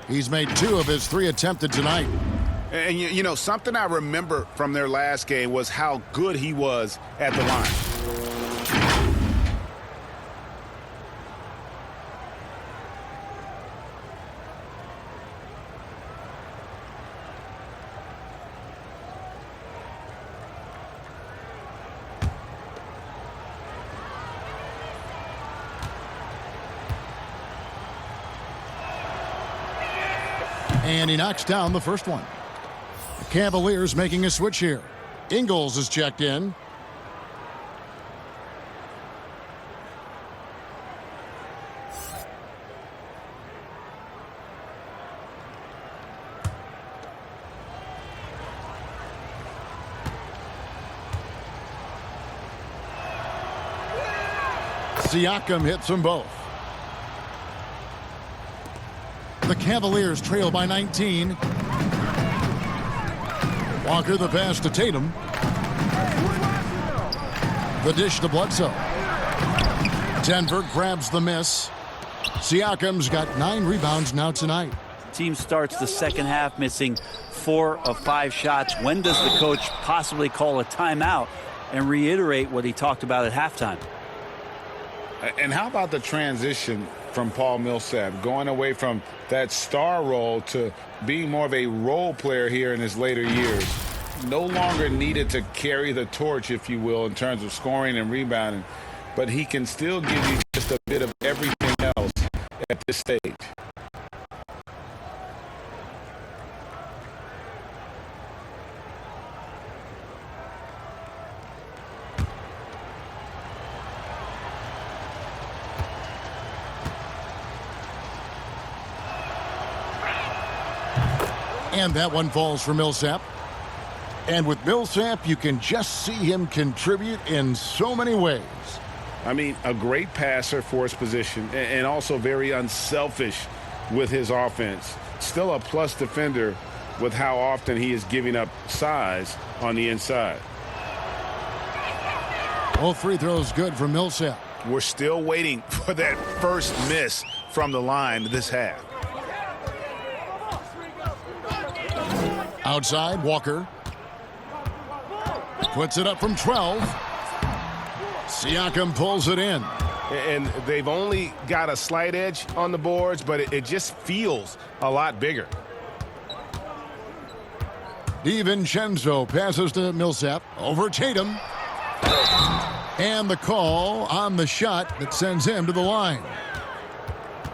He's made 2 of his 3 attempted tonight. And, you know, something I remember from their last game was how good he was at the line. And he knocks down the first one. The Cavaliers making a switch here. Ingles is checked in. Siakam hits them both. The Cavaliers trail by 19. Walker the pass to Tatum. The dish to Bledsoe. Denver grabs the miss. Siakam's got 9 rebounds now tonight. Team starts the second half missing 4 of 5 shots. When does the coach possibly call a timeout and reiterate what he talked about at halftime? And how about the transition from Paul Millsap, going away from that star role to being more of a role player here in his later years? No longer needed to carry the torch, if you will, in terms of scoring and rebounding, but he can still give you just a bit of everything else at this stage. And that one falls for Millsap. And with Millsap, you can just see him contribute in so many ways. I mean, a great passer for his position and also very unselfish with his offense. Still a plus defender with how often he is giving up size on the inside. Both free throws good for Millsap. We're still waiting for that first miss from the line this half. Outside, Walker. Puts it up from 12. Siakam pulls it in. And they've only got a slight edge on the boards, but it just feels a lot bigger. DiVincenzo passes to Millsap. Over Tatum. And the call on the shot that sends him to the line.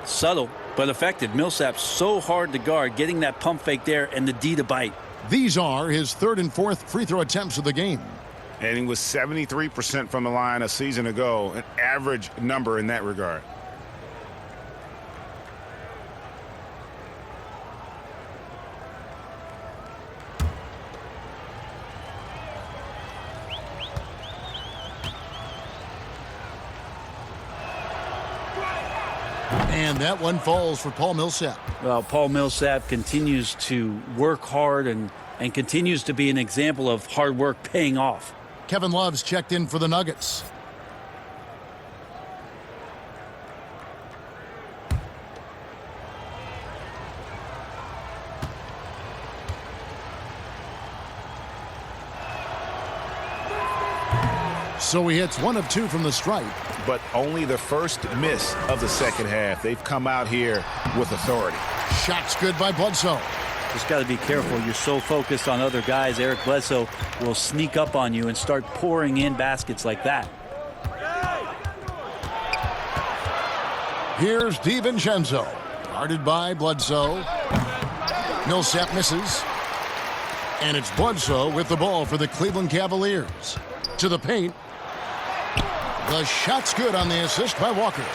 Subtle, but effective. Millsap so hard to guard, getting that pump fake there and the D to bite. These are his 3rd and 4th free throw attempts of the game. And he was 73% from the line a season ago, an average number in that regard. And that one falls for Paul Millsap. Well, Paul Millsap continues to work hard and and continues to be an example of hard work paying off. Kevin Love's checked in for the Nuggets. So he hits 1 of 2 from the stripe. But only the first miss of the second half. They've come out here with authority. Shot's good by Bledsoe. Just got to be careful. You're so focused on other guys. Eric Bledsoe will sneak up on you and start pouring in baskets like that. Here's DiVincenzo. Guarded by Bledsoe. Millsap misses. And it's Bledsoe with the ball for the Cleveland Cavaliers. To the paint. The shot's good on the assist by Walker.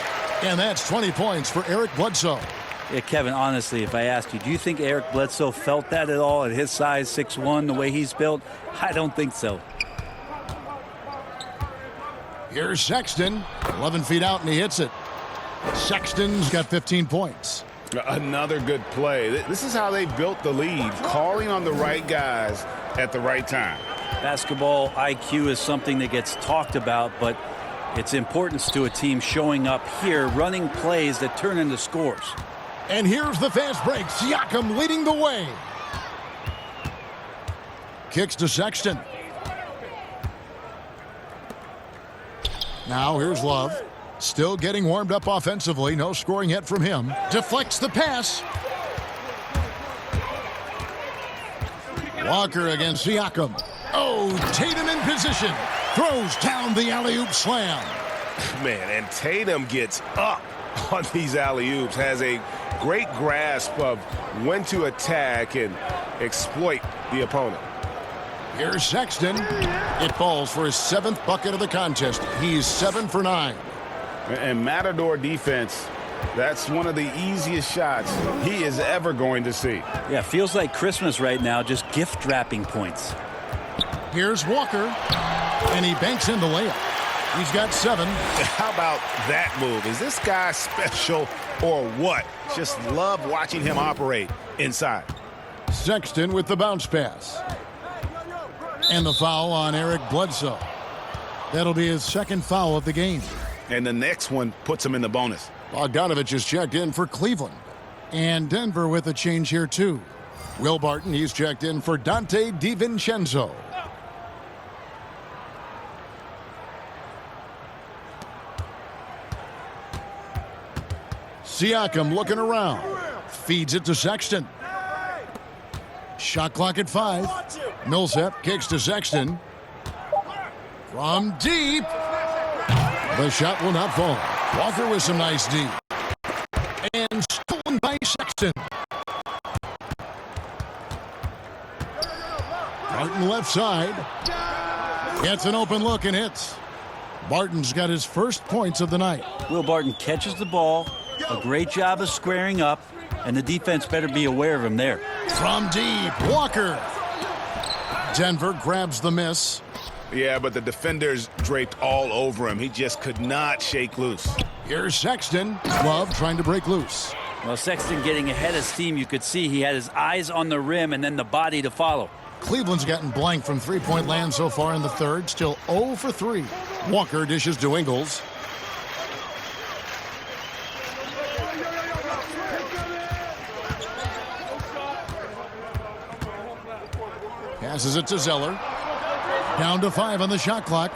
And that's 20 points for Eric Bledsoe. Yeah, Kevin, honestly, if I asked you, do you think Eric Bledsoe felt that at all at his size, 6'1", the way he's built? I don't think so. Here's Sexton. 11 feet out, and he hits it. Sexton's got 15 points. Another good play. This is how they built the lead, calling on the right guys at the right time. Basketball IQ is something that gets talked about, but its importance to a team showing up here, running plays that turn into scores. And here's the fast break. Siakam leading the way. Kicks to Sexton. Now here's Love. Still getting warmed up offensively. No scoring yet from him. Deflects the pass. Walker against Siakam. Oh, Tatum in position. Throws down the alley-oop slam. Man, and Tatum gets up on these alley-oops. Has a great grasp of when to attack and exploit the opponent. Here's Sexton. It falls for his 7th bucket of the contest. He's 7 for 9. And Matador defense, that's one of the easiest shots he is ever going to see. Yeah, feels like Christmas right now, just gift wrapping points. Here's Walker, and he banks in the layup. He's got 7. How about that move? Is this guy special or what? Just love watching him operate inside. Sexton with the bounce pass. And the foul on Eric Bledsoe. That'll be his 2nd foul of the game. And the next one puts him in the bonus. Bogdanovich is checked in for Cleveland. And Denver with a change here, too. Will Barton, he's checked in for Dante DiVincenzo. Siakam looking around. Feeds it to Sexton. Shot clock at 5. Millsap kicks to Sexton. From deep. The shot will not fall. Walker with some nice D. And stolen by Sexton. Barton left side. Gets an open look and hits. Barton's got his first points of the night. Will Barton catches the ball. A great job of squaring up. And the defense better be aware of him there. From deep, Walker. Denver grabs the miss. Yeah, but the defenders draped all over him. He just could not shake loose. Here's Sexton. Love trying to break loose. Well, Sexton getting ahead of steam. You could see he had his eyes on the rim and then the body to follow. Cleveland's gotten blank from three-point land so far in the third. Still 0 for 3. Walker dishes to Ingles. Passes it to Zeller. Down to 5 on the shot clock.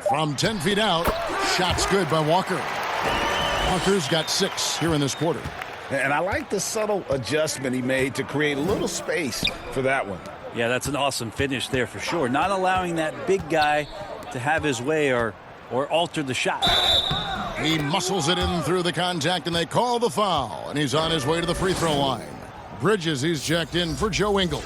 From 10 feet out, shot's good by Walker. Walker's got 6 here in this quarter. And I like the subtle adjustment he made to create a little space for that one. Yeah, that's an awesome finish there for sure. Not allowing that big guy to have his way or alter the shot. He muscles it in through the contact, and they call the foul. And he's on his way to the free throw line. Bridges, he's checked in for Joe Ingles.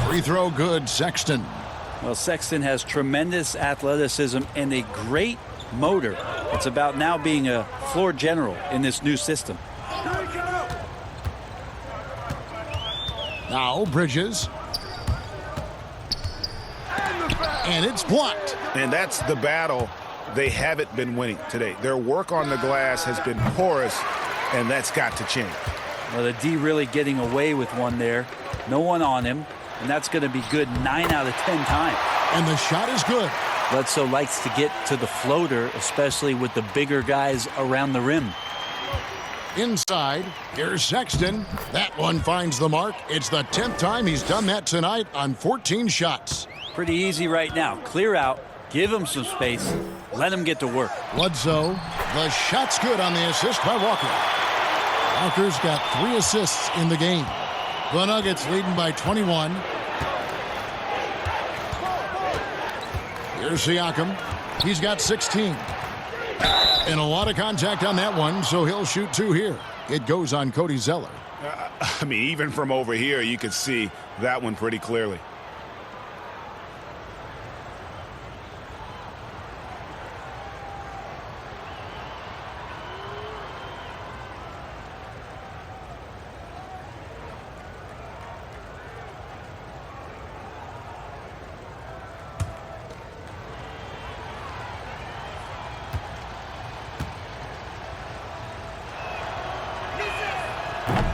Free throw good, Sexton. Well, Sexton has tremendous athleticism and a great motor. It's about now being a floor general in this new system. Now Bridges. And it's blocked. And that's the battle they haven't been winning today. Their work on the glass has been porous, and that's got to change. Well, the D really getting away with one there. No one on him, and that's going to be good 9 out of 10 times. And the shot is good. Bledsoe likes to get to the floater, especially with the bigger guys around the rim. Inside, here's Sexton. That one finds the mark. It's the 10th time he's done that tonight on 14 shots. Pretty easy right now. Clear out, give him some space, let him get to work. Bledsoe, the shot's good on the assist by Walker. Walker's got 3 assists in the game. The Nuggets leading by 21. Here's Siakam. He's got 16. And a lot of contact on that one, so he'll shoot 2 here. It goes on Cody Zeller. I mean, even from over here, you could see that one pretty clearly.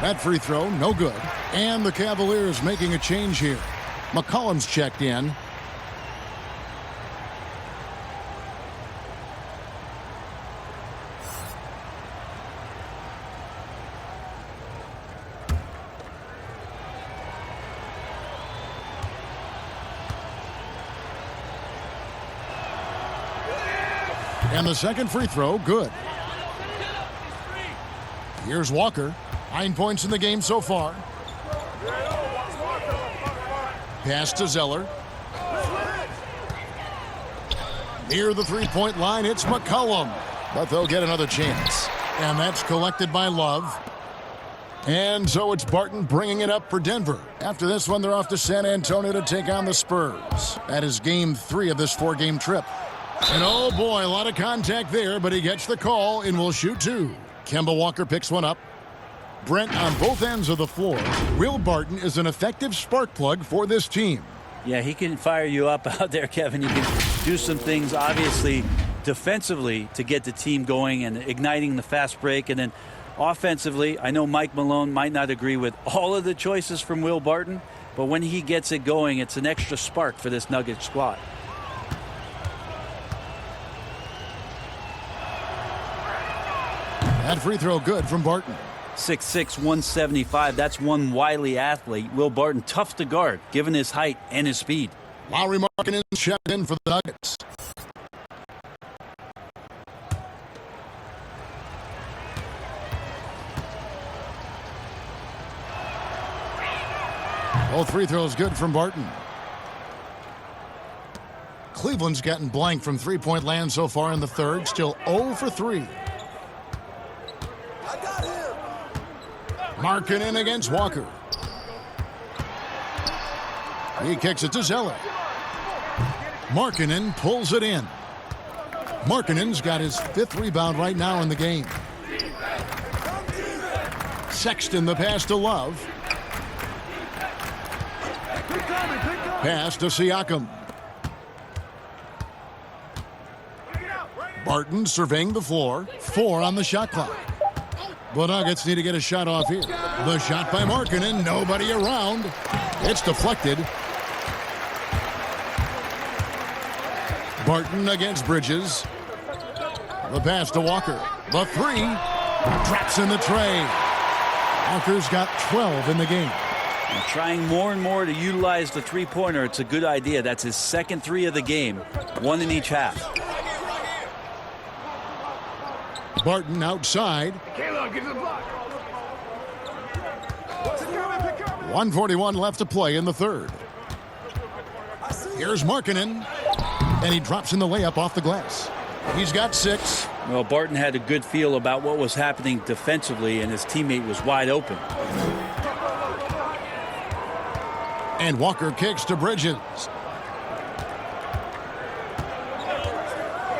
That free throw, no good. And the Cavaliers making a change here. McCollum's checked in. And the second free throw, good. Here's Walker. 9 points in the game so far. Pass to Zeller. Near the three-point line, it's McCollum. But they'll get another chance. And that's collected by Love. And so it's Barton bringing it up for Denver. After this one, they're off to San Antonio to take on the Spurs. That is game 3 of this 4-game trip. And oh boy, a lot of contact there, but he gets the call and will shoot 2. Kemba Walker picks one up. Brent, on both ends of the floor, Will Barton is an effective spark plug for this team. Yeah, he can fire you up out there, Kevin. He can do some things, obviously, defensively to get the team going and igniting the fast break. And then offensively, I know Mike Malone might not agree with all of the choices from Will Barton, but when he gets it going, it's an extra spark for this Nuggets squad. That free throw good from Barton. 6'6", 175. That's one wily athlete. Will Barton, tough to guard, given his height and his speed. Lauri Markkanen checked in for the Nuggets. Both free throws good from Barton. Cleveland's gotten blank from three-point land so far in the third. Still 0 for 3. Markkanen against Walker. He kicks it to Zeller. Markkanen pulls it in. Markkanen's got his 5th rebound right now in the game. Sexton the pass to Love. Pass to Siakam. Barton surveying the floor. 4 on the shot clock. The Nuggets need to get a shot off here. The shot by Markkanen. Nobody around. It's deflected. Barton against Bridges. The pass to Walker. The 3. Drops in the tray. Walker's got 12 in the game. And trying more and more to utilize the three-pointer. It's a good idea. That's his second 3 of the game. 1 in each half. Barton outside. 1:41 left to play in the third. Here's Markkanen. And he drops in the layup off the glass. He's got 6. Well, Barton had a good feel about what was happening defensively, and his teammate was wide open. And Walker kicks to Bridges.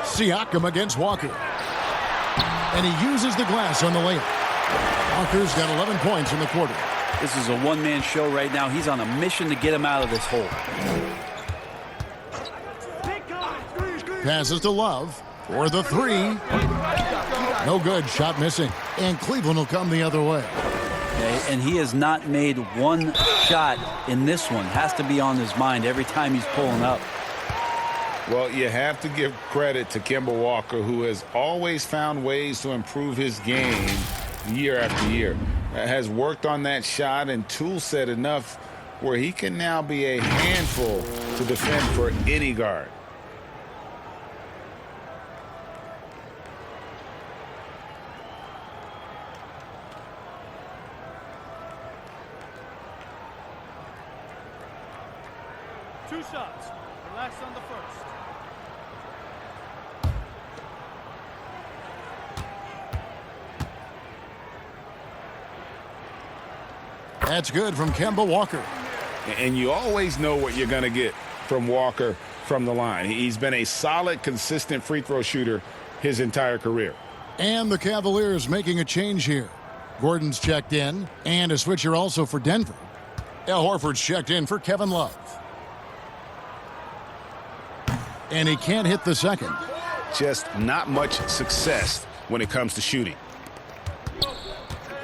Siakam against Walker. And he uses the glass on the layup. Walker's got 11 points in the quarter. This is a one-man show right now. He's on a mission to get him out of this hole. Passes to Love for the three. No good. Shot missing. And Cleveland will come the other way. Okay, and he has not made one shot in this one. Has to be on his mind every time he's pulling up. Well, you have to give credit to Kemba Walker, who has always found ways to improve his game year after year. Has worked on that shot and tool set enough where he can now be a handful to defend for any guard. Two shots. Relax on the first. That's good from Kemba Walker. And you always know what you're going to get from Walker from the line. He's been a solid, consistent free throw shooter his entire career. And the Cavaliers making a change here. Gordon's checked in, and a switcher also for Denver. Al Horford's checked in for Kevin Love. And he can't hit the second. Just not much success when it comes to shooting.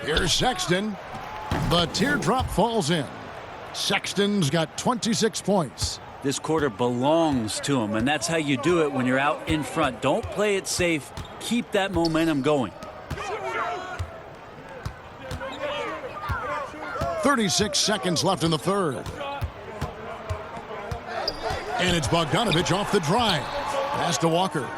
Here's Sexton. The teardrop falls in. Sexton's got 26 points. This quarter belongs to him, and that's how you do it when you're out in front. Don't play it safe. Keep that momentum going. 36 seconds left in the third. And it's Bogdanovich off the drive. Pass to Walker.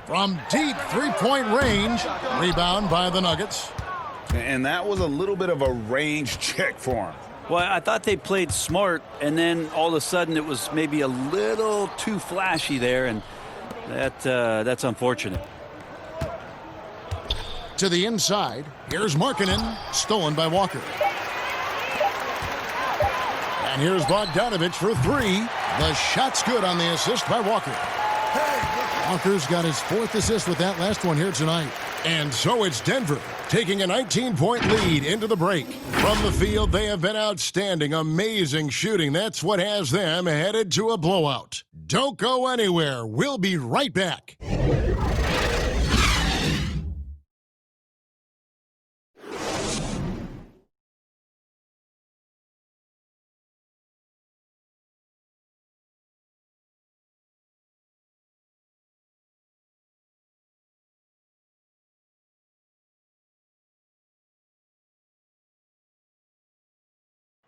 From deep three-point range. Rebound by the Nuggets. And that was a little bit of a range check for him. Well, I thought they played smart, and then all of a sudden it was maybe a little too flashy there, and that's unfortunate. To the inside. Here's Markkanen. Stolen by Walker. And here's Bogdanovich for three. The shot's good on the assist by Walker. Walker's got his fourth assist with that last one here tonight. And so it's Denver taking a 19-point lead into the break. From the field, they have been outstanding, amazing shooting. That's what has them headed to a blowout. Don't go anywhere. We'll be right back.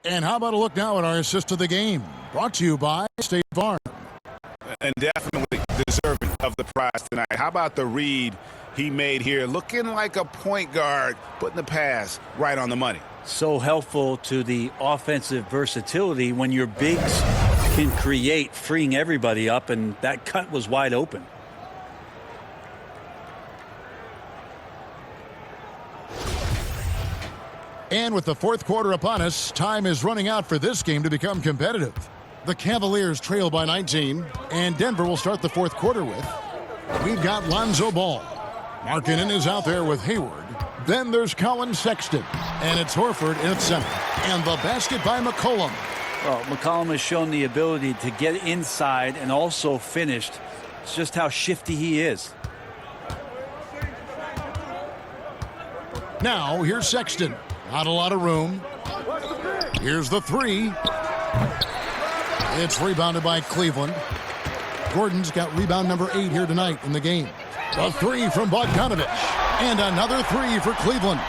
And how about a look now at our assist of the game? Brought to you by State Farm. And definitely deserving of the prize tonight. How about the read he made here? Looking like a point guard, putting the pass right on the money. So helpful to the offensive versatility when your bigs can create, freeing everybody up, and that cut was wide open. And with the fourth quarter upon us, time is running out for this game to become competitive. The Cavaliers trail by 19, and Denver will start the fourth quarter with. We've got Lonzo Ball. Markkanen is out there with Hayward. Then there's Colin Sexton, and it's Horford in at center. And the basket by McCollum. Well, McCollum has shown the ability to get inside and also finished. It's just how shifty he is. Now, here's Sexton. Not a lot of room. Here's the three. It's rebounded by Cleveland. Gordon's got rebound number 8 here tonight in the game. The three from Bogdanovich. And another three for Cleveland.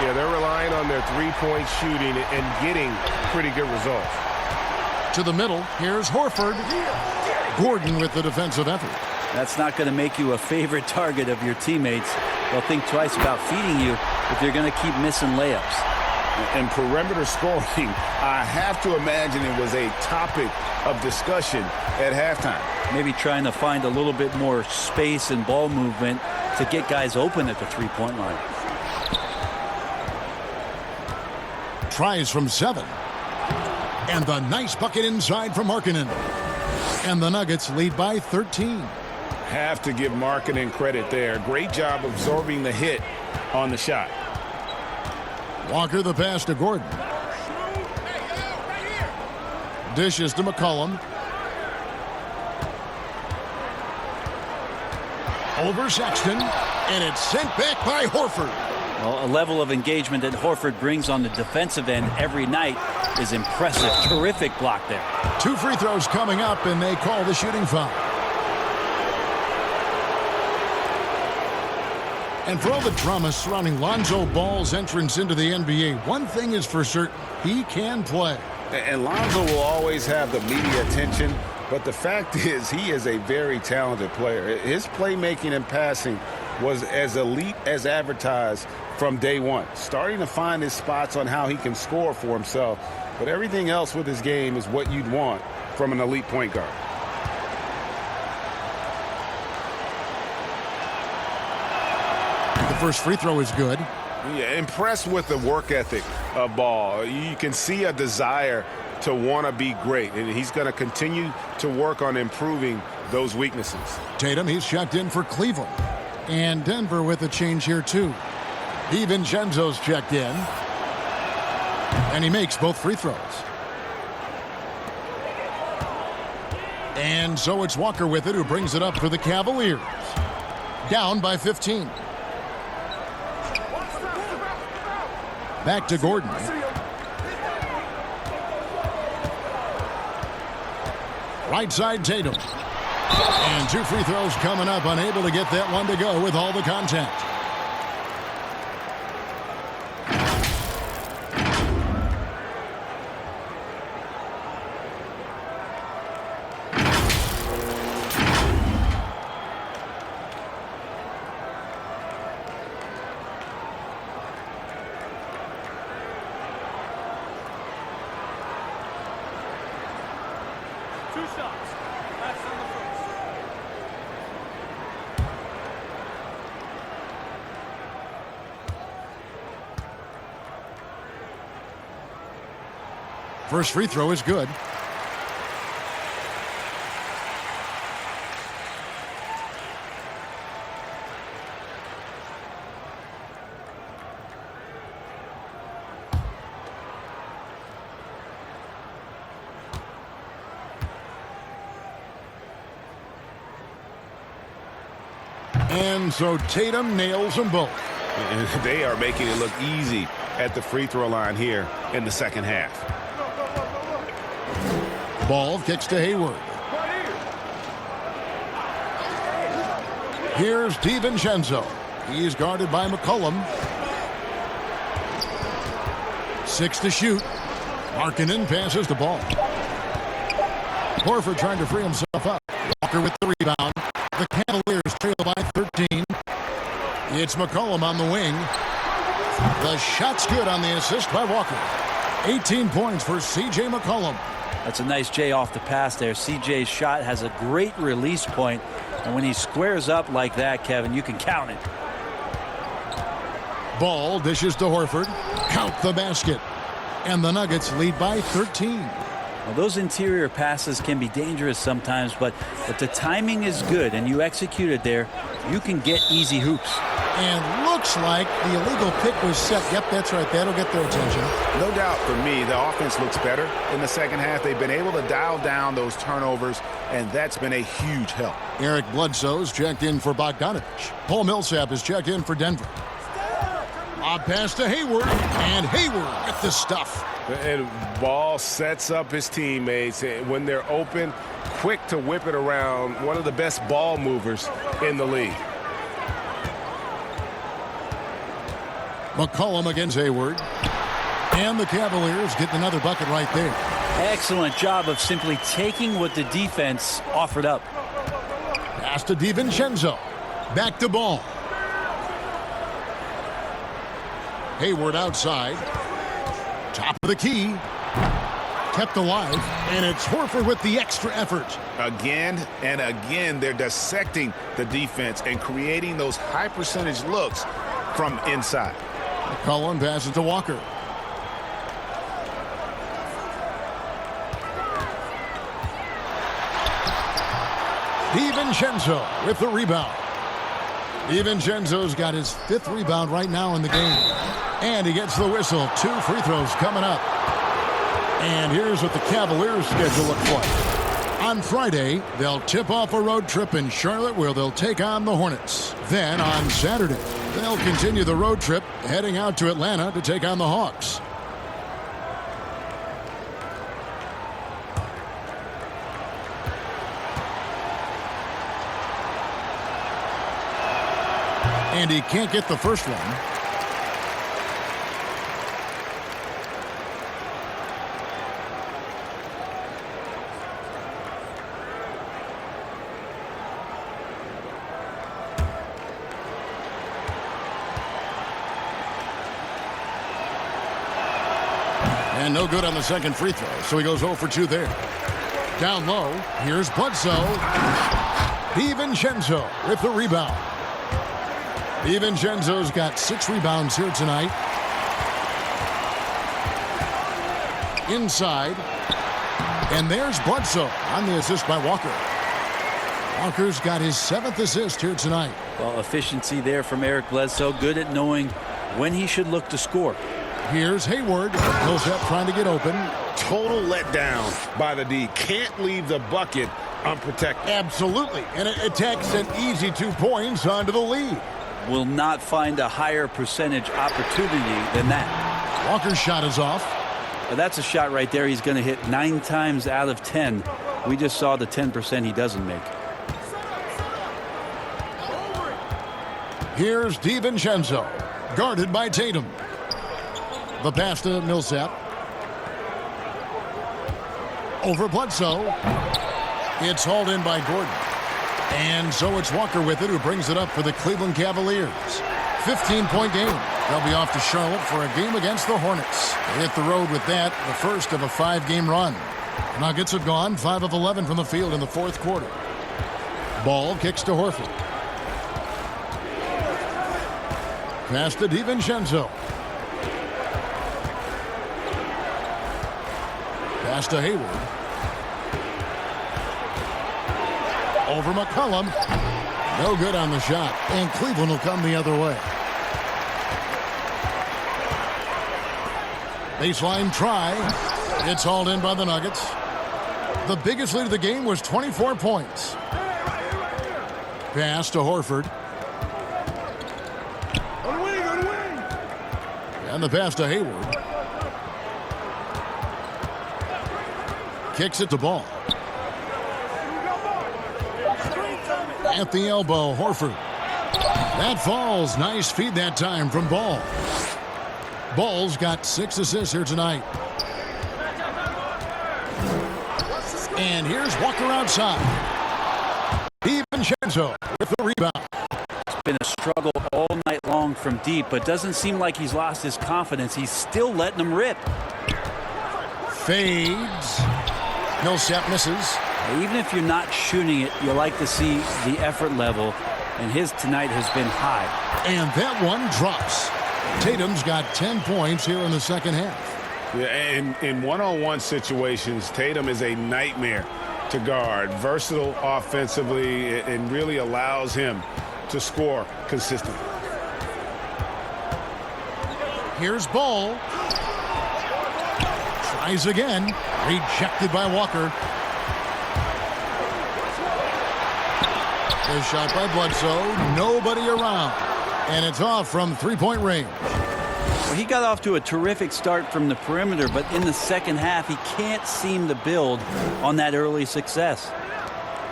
Yeah, they're relying on their three-point shooting and getting pretty good results. To the middle, here's Horford. Gordon with the defensive effort. That's not going to make you a favorite target of your teammates. They'll think twice about feeding you if you're going to keep missing layups. And perimeter scoring, I have to imagine it was a topic of discussion at halftime. Maybe trying to find a little bit more space and ball movement to get guys open at the three-point line. Tries from 7. And the nice bucket inside from Markkanen. And the Nuggets lead by 13. Have to give Markkanen credit there. Great job absorbing the hit on the shot. Walker the pass to Gordon. Dishes to McCollum. Over Sexton, and it's sent back by Horford. Well, a level of engagement that Horford brings on the defensive end every night is impressive. Terrific block there. 2 free throws coming up, and they call the shooting foul. And for all the drama surrounding Lonzo Ball's entrance into the NBA, one thing is for certain, he can play. And Lonzo will always have the media attention, but the fact is he is a very talented player. His playmaking and passing was as elite as advertised from day one, starting to find his spots on how he can score for himself. But everything else with his game is what you'd want from an elite point guard. The first free throw is good. Yeah, impressed with the work ethic of Ball. You can see a desire to want to be great, and he's going to continue to work on improving those weaknesses. Tatum, he's checked in for Cleveland. And Denver with a change here, too. DiVincenzo's checked in. And he makes both free throws. And so it's Walker with it, who brings it up for the Cavaliers. Down by 15. Back to Gordon. Right side Tatum. And 2 free throws coming up, unable to get that one to go with all the contact. First free throw is good. And so Tatum nails them both. And they are making it look easy at the free throw line here in the second half. Ball kicks to Hayward. Here's DiVincenzo. He's guarded by McCollum. 6 to shoot. Markkanen passes the ball. Horford trying to free himself up. Walker with the rebound. The Cavaliers trail by 13. It's McCollum on the wing. The shot's good on the assist by Walker. 18 points for C.J. McCollum. That's a nice J off the pass there. CJ's shot has a great release point, and when he squares up like that, Kevin, you can count it. Ball dishes to Horford. Count the basket. And the Nuggets lead by 13. Well, those interior passes can be dangerous sometimes, but if the timing is good and you execute it there, you can get easy hoops. And looks like the illegal pick was set. Yep, that's right. That'll get their attention. No doubt for me, the offense looks better in the second half. They've been able to dial down those turnovers, and that's been a huge help. Eric Bledsoe's checked in for Bogdanovich. Paul Millsap is checked in for Denver. A pass to Hayward, and Hayward with the stuff. And Ball sets up his teammates when they're open, quick to whip it around. One of the best ball movers in the league. McCollum against Hayward. And the Cavaliers get another bucket right there. Excellent job of simply taking what the defense offered up. Pass to DiVincenzo. Back to Ball. Hayward outside. Top of the key. Kept alive. And it's Horford with the extra effort. Again and again, they're dissecting the defense and creating those high percentage looks from inside. McCollum passes to Walker. DiVincenzo with the rebound. DiVincenzo's got his 5th rebound right now in the game. And he gets the whistle. 2 free throws coming up. And here's what the Cavaliers' schedule looks like. On Friday, they'll tip off a road trip in Charlotte where they'll take on the Hornets. Then on Saturday, they'll continue the road trip heading out to Atlanta to take on the Hawks. And he can't get the first one. And no good on the second free throw, so he goes 0 for 2 there. Down low, here's Bledsoe. DiVincenzo with the rebound. DiVincenzo's got 6 rebounds here tonight. Inside. And there's Bledsoe on the assist by Walker. Walker's got his 7th assist here tonight. Well, efficiency there from Eric Bledsoe. Good at knowing when he should look to score. Here's Hayward. Millsap trying to get open. Total letdown by the D. Can't leave the bucket unprotected. Absolutely. And it takes an easy 2 points onto the lead. Will not find a higher percentage opportunity than that. Walker's shot is off. Well, that's a shot right there he's going to hit 9 times out of 10. We just saw the 10% he doesn't make. Here's DiVincenzo, guarded by Tatum. The pass to Millsap. Over Bledsoe. It's hauled in by Gordon. And so it's Walker with it, who brings it up for the Cleveland Cavaliers. 15-point game. They'll be off to Charlotte for a game against the Hornets. They hit the road with that, the first of a 5-game run. Nuggets have gone 5 of 11 from the field in the 4th quarter. Ball kicks to Horford. Pass to DiVincenzo. Pass to Hayward. Over McCollum. No good on the shot. And Cleveland will come the other way. Baseline try. It's hauled in by the Nuggets. The biggest lead of the game was 24 points. Pass to Horford. And the pass to Hayward. Kicks it to Ball. At the elbow, Horford. That falls. Nice feed that time from Ball. Ball's got 6 assists here tonight. And here's Walker outside. DiVincenzo with the rebound. It's been a struggle all night long from deep, but doesn't seem like he's lost his confidence. He's still letting them rip. Fades. Millsap misses. Even if you're not shooting it, you like to see the effort level, and his tonight has been high. And that one drops. Tatum's got 10 points here in the second half. Yeah, and in one-on-one situations, Tatum is a nightmare to guard. Versatile offensively, and really allows him to score consistently. Here's Ball. Tries again. Rejected by Walker. Good shot by Bledsoe. Nobody around. And it's off from three-point range. Well, he got off to a terrific start from the perimeter, but in the second half, he can't seem to build on that early success.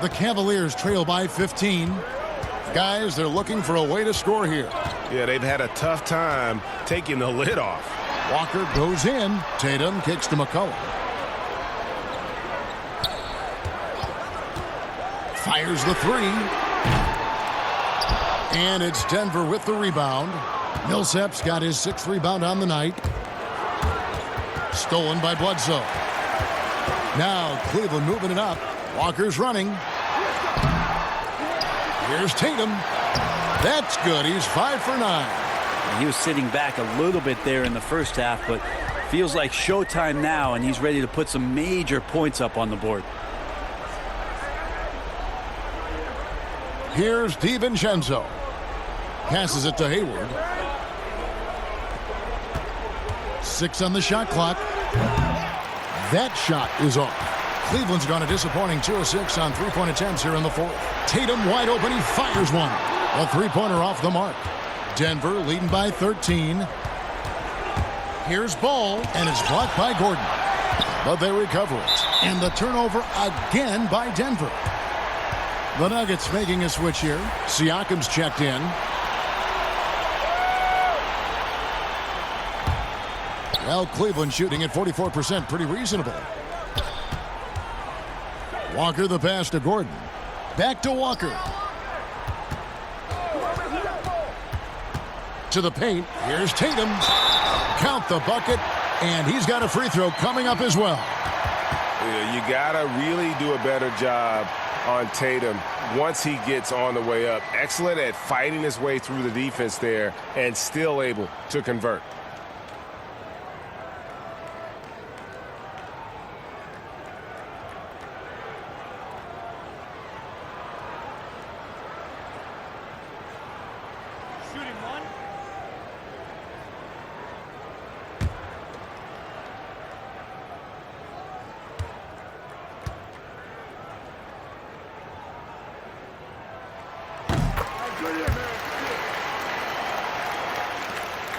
The Cavaliers trail by 15. Guys, they're looking for a way to score here. Yeah, they've had a tough time taking the lid off. Walker goes in. Tatum kicks to McCollum. Fires the three. And it's Denver with the rebound. Millsap's got his 6th rebound on the night. Stolen by Bledsoe. Now Cleveland moving it up. Walker's running. Here's Tatum. That's good. He's 5 for 9. He was sitting back a little bit there in the first half, but feels like showtime now, and he's ready to put some major points up on the board. Here's DiVincenzo. Passes it to Hayward. 6 on the shot clock. That shot is off. Cleveland's gone a disappointing 2 of 6 on three-point attempts here in the fourth. Tatum wide open. He fires one. A three-pointer off the mark. Denver leading by 13. Here's Ball, and it's blocked by Gordon. But they recover it. And the turnover again by Denver. The Nuggets making a switch here. Siakam's checked in. Well, Cleveland shooting at 44%, pretty reasonable. Walker the pass to Gordon. Back to Walker. To the paint. Here's Tatum. Count the bucket, and he's got a free throw coming up as well. Yeah, you got to really do a better job on Tatum once he gets on the way up. Excellent at fighting his way through the defense there and still able to convert.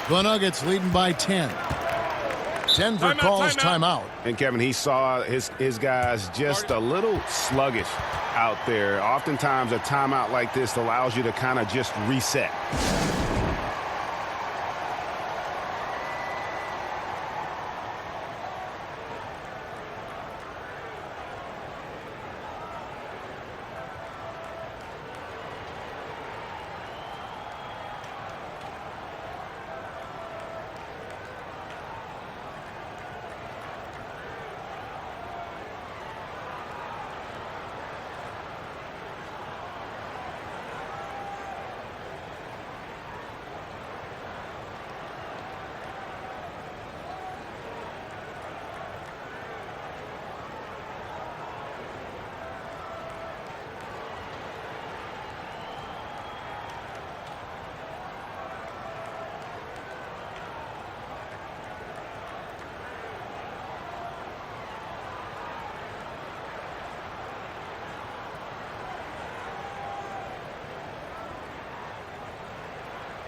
The Nuggets leading by 10. Denver calls timeout. And Kevin, he saw his guys just a little sluggish out there. Oftentimes a timeout like this allows you to kind of just reset.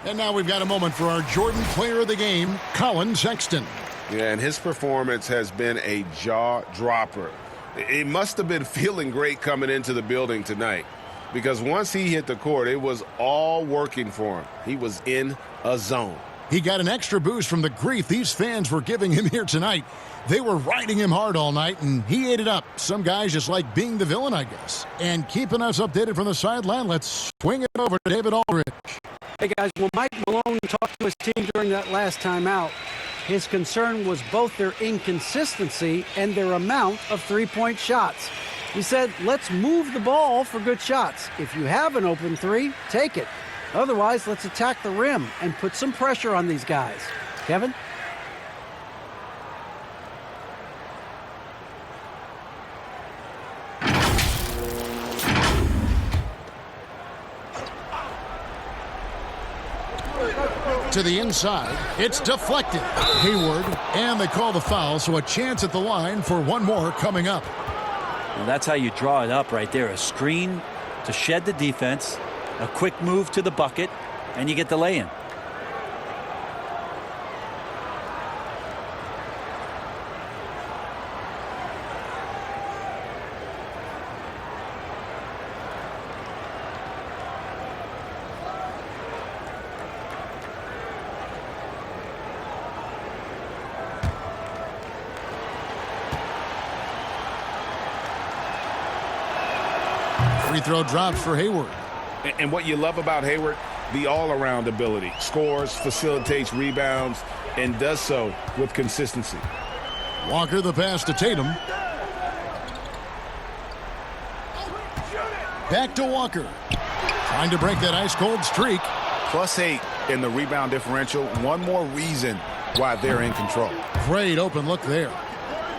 And now we've got a moment for our Jordan Player of the Game, Colin Sexton. Yeah, and his performance has been a jaw-dropper. It must have been feeling great coming into the building tonight because once he hit the court, it was all working for him. He was in a zone. He got an extra boost from the grief these fans were giving him here tonight. They were riding him hard all night, and he ate it up. Some guys just like being the villain, I guess. And keeping us updated from the sideline, let's swing it over to David Aldridge. Hey, guys, when Mike Malone talked to his team during that last timeout, his concern was both their inconsistency and their amount of three-point shots. He said, let's move the ball for good shots. If you have an open three, take it. Otherwise, let's attack the rim and put some pressure on these guys. Kevin? To the inside, it's deflected. Hayward, and they call the foul, so a chance at the line for one more coming up. And that's how you draw it up right there. A screen to shed the defense, a quick move to the bucket, and you get the lay-in. Free throw drops for Hayward. And what you love about Hayward, the all-around ability. Scores, facilitates rebounds, and does so with consistency. Walker the pass to Tatum. Back to Walker. Trying to break that ice-cold streak. +8 in the rebound differential. One more reason why they're in control. Great open look there.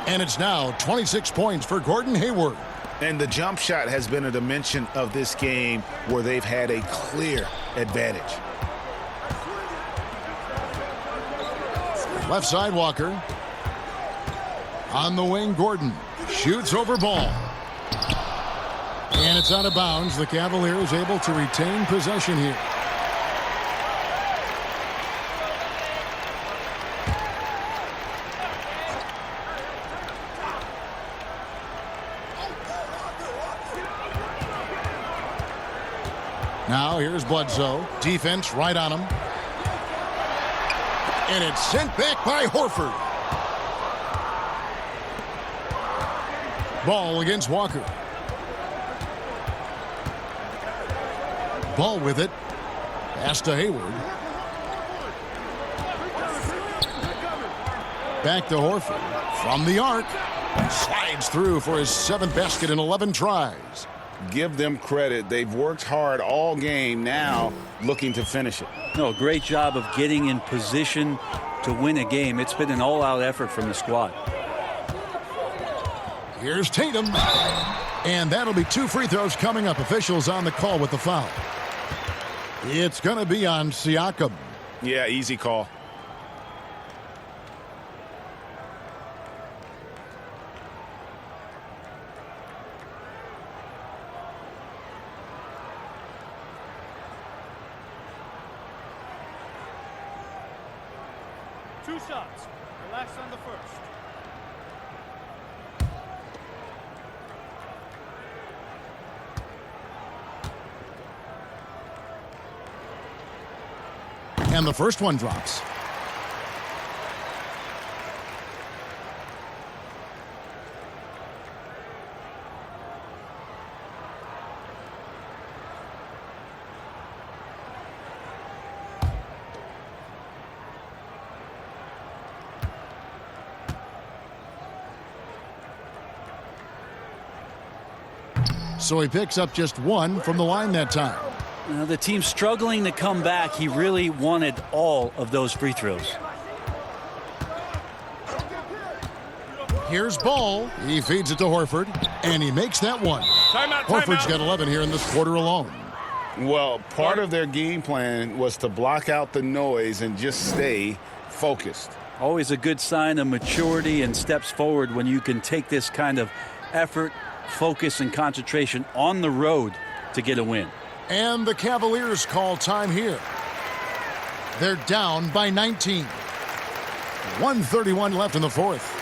And it's now 26 points for Gordon Hayward. And the jump shot has been a dimension of this game where they've had a clear advantage. Left side, Walker. On the wing, Gordon. Shoots over ball. And it's out of bounds. The Cavaliers able to retain possession here. Now here's Bledsoe. Defense right on him. And it's sent back by Horford. Ball against Walker. Ball with it. Pass to Hayward. Back to Horford. From the arc. Slides through for his 7th basket in 11 tries. Give them credit. They've worked hard all game, now looking to finish it. No, great job of getting in position to win a game. It's been an all-out effort from the squad. Here's Tatum. And that'll be 2 free throws coming up. Officials on the call with the foul. It's going to be on Siakam. Yeah, easy call. Two shots. Relax on the first. And the first one drops. So he picks up just 1 from the line that time. Now the team's struggling to come back. He really wanted all of those free throws. Here's Ball. He feeds it to Horford, and he makes that one. Horford's got 11 here in this quarter alone. Well, part of their game plan was to block out the noise and just stay focused. Always a good sign of maturity and steps forward when you can take this kind of effort, focus, and concentration on the road to get a win. And the Cavaliers call time here. They're down by 19. 1:31 left in the fourth.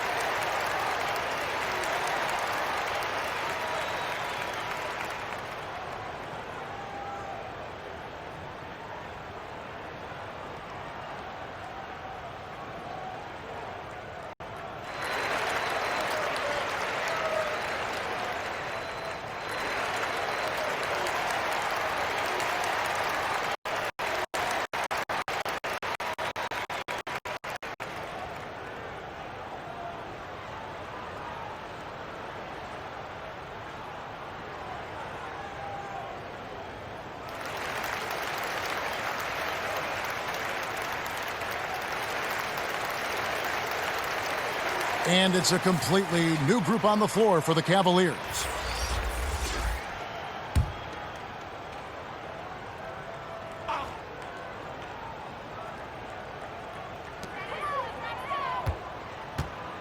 And it's a completely new group on the floor for the Cavaliers.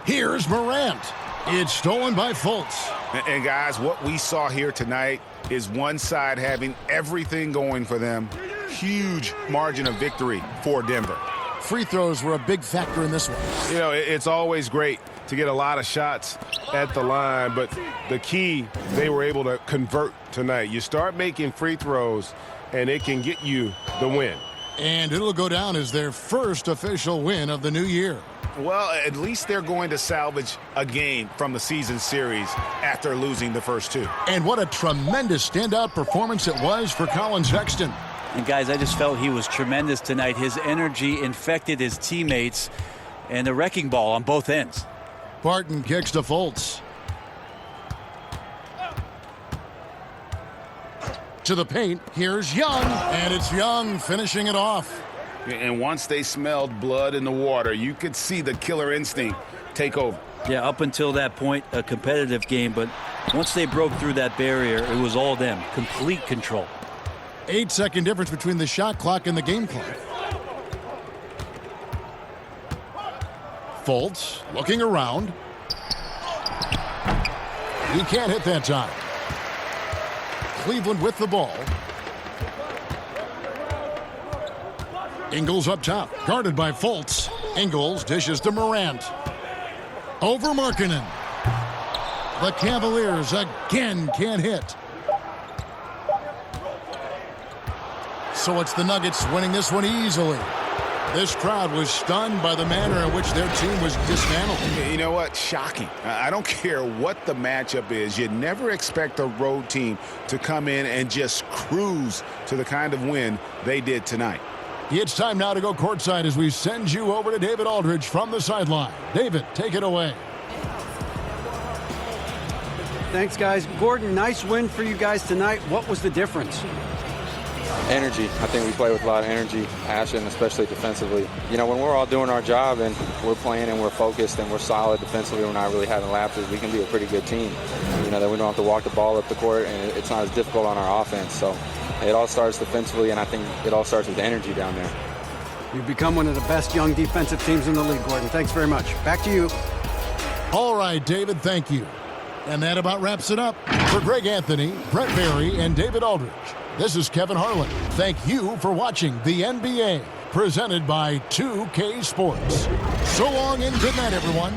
Here's Morant. It's stolen by Fultz. And guys, what we saw here tonight is one side having everything going for them. Huge margin of victory for Denver. Free throws were a big factor in this one. You know, it's always great to get a lot of shots at the line, but the key, they were able to convert tonight. You start making free throws, and it can get you the win. And it'll go down as their first official win of the new year. Well, at least they're going to salvage a game from the season series after losing the first 2. And what a tremendous standout performance it was for Colin Sexton. And guys, I just felt he was tremendous tonight. His energy infected his teammates, and a wrecking ball on both ends. Barton kicks to Fultz. To the paint, here's Young, and it's Young finishing it off. And once they smelled blood in the water, you could see the killer instinct take over. Yeah, up until that point, a competitive game, but once they broke through that barrier, it was all them. Complete control. 8-second difference between the shot clock and the game clock. Fultz looking around. He can't hit that time. Cleveland with the ball. Ingles up top, guarded by Fultz. Ingles dishes to Morant. Over Markkanen. The Cavaliers again can't hit. So it's the Nuggets winning this one easily. This crowd was stunned by the manner in which their team was dismantled. You know what? Shocking. I don't care what the matchup is. You never expect a road team to come in and just cruise to the kind of win they did tonight. It's time now to go courtside as we send you over to David Aldridge from the sideline. David, take it away. Thanks, guys. Gordon, nice win for you guys tonight. What was the difference? Energy. I think we play with a lot of energy, passion, especially defensively. You know, when we're all doing our job and we're playing and we're focused and we're solid defensively, we're not really having lapses, we can be a pretty good team. You know, that we don't have to walk the ball up the court, and it's not as difficult on our offense. So it all starts defensively, and I think it all starts with energy down there. You've become one of the best young defensive teams in the league, Gordon. Thanks very much. Back to you. All right, David, thank you. And that about wraps it up. For Greg Anthony, Brett Barry, and David Aldridge, this is Kevin Harlan. Thank you for watching the NBA, presented by 2K Sports. So long and good night, everyone.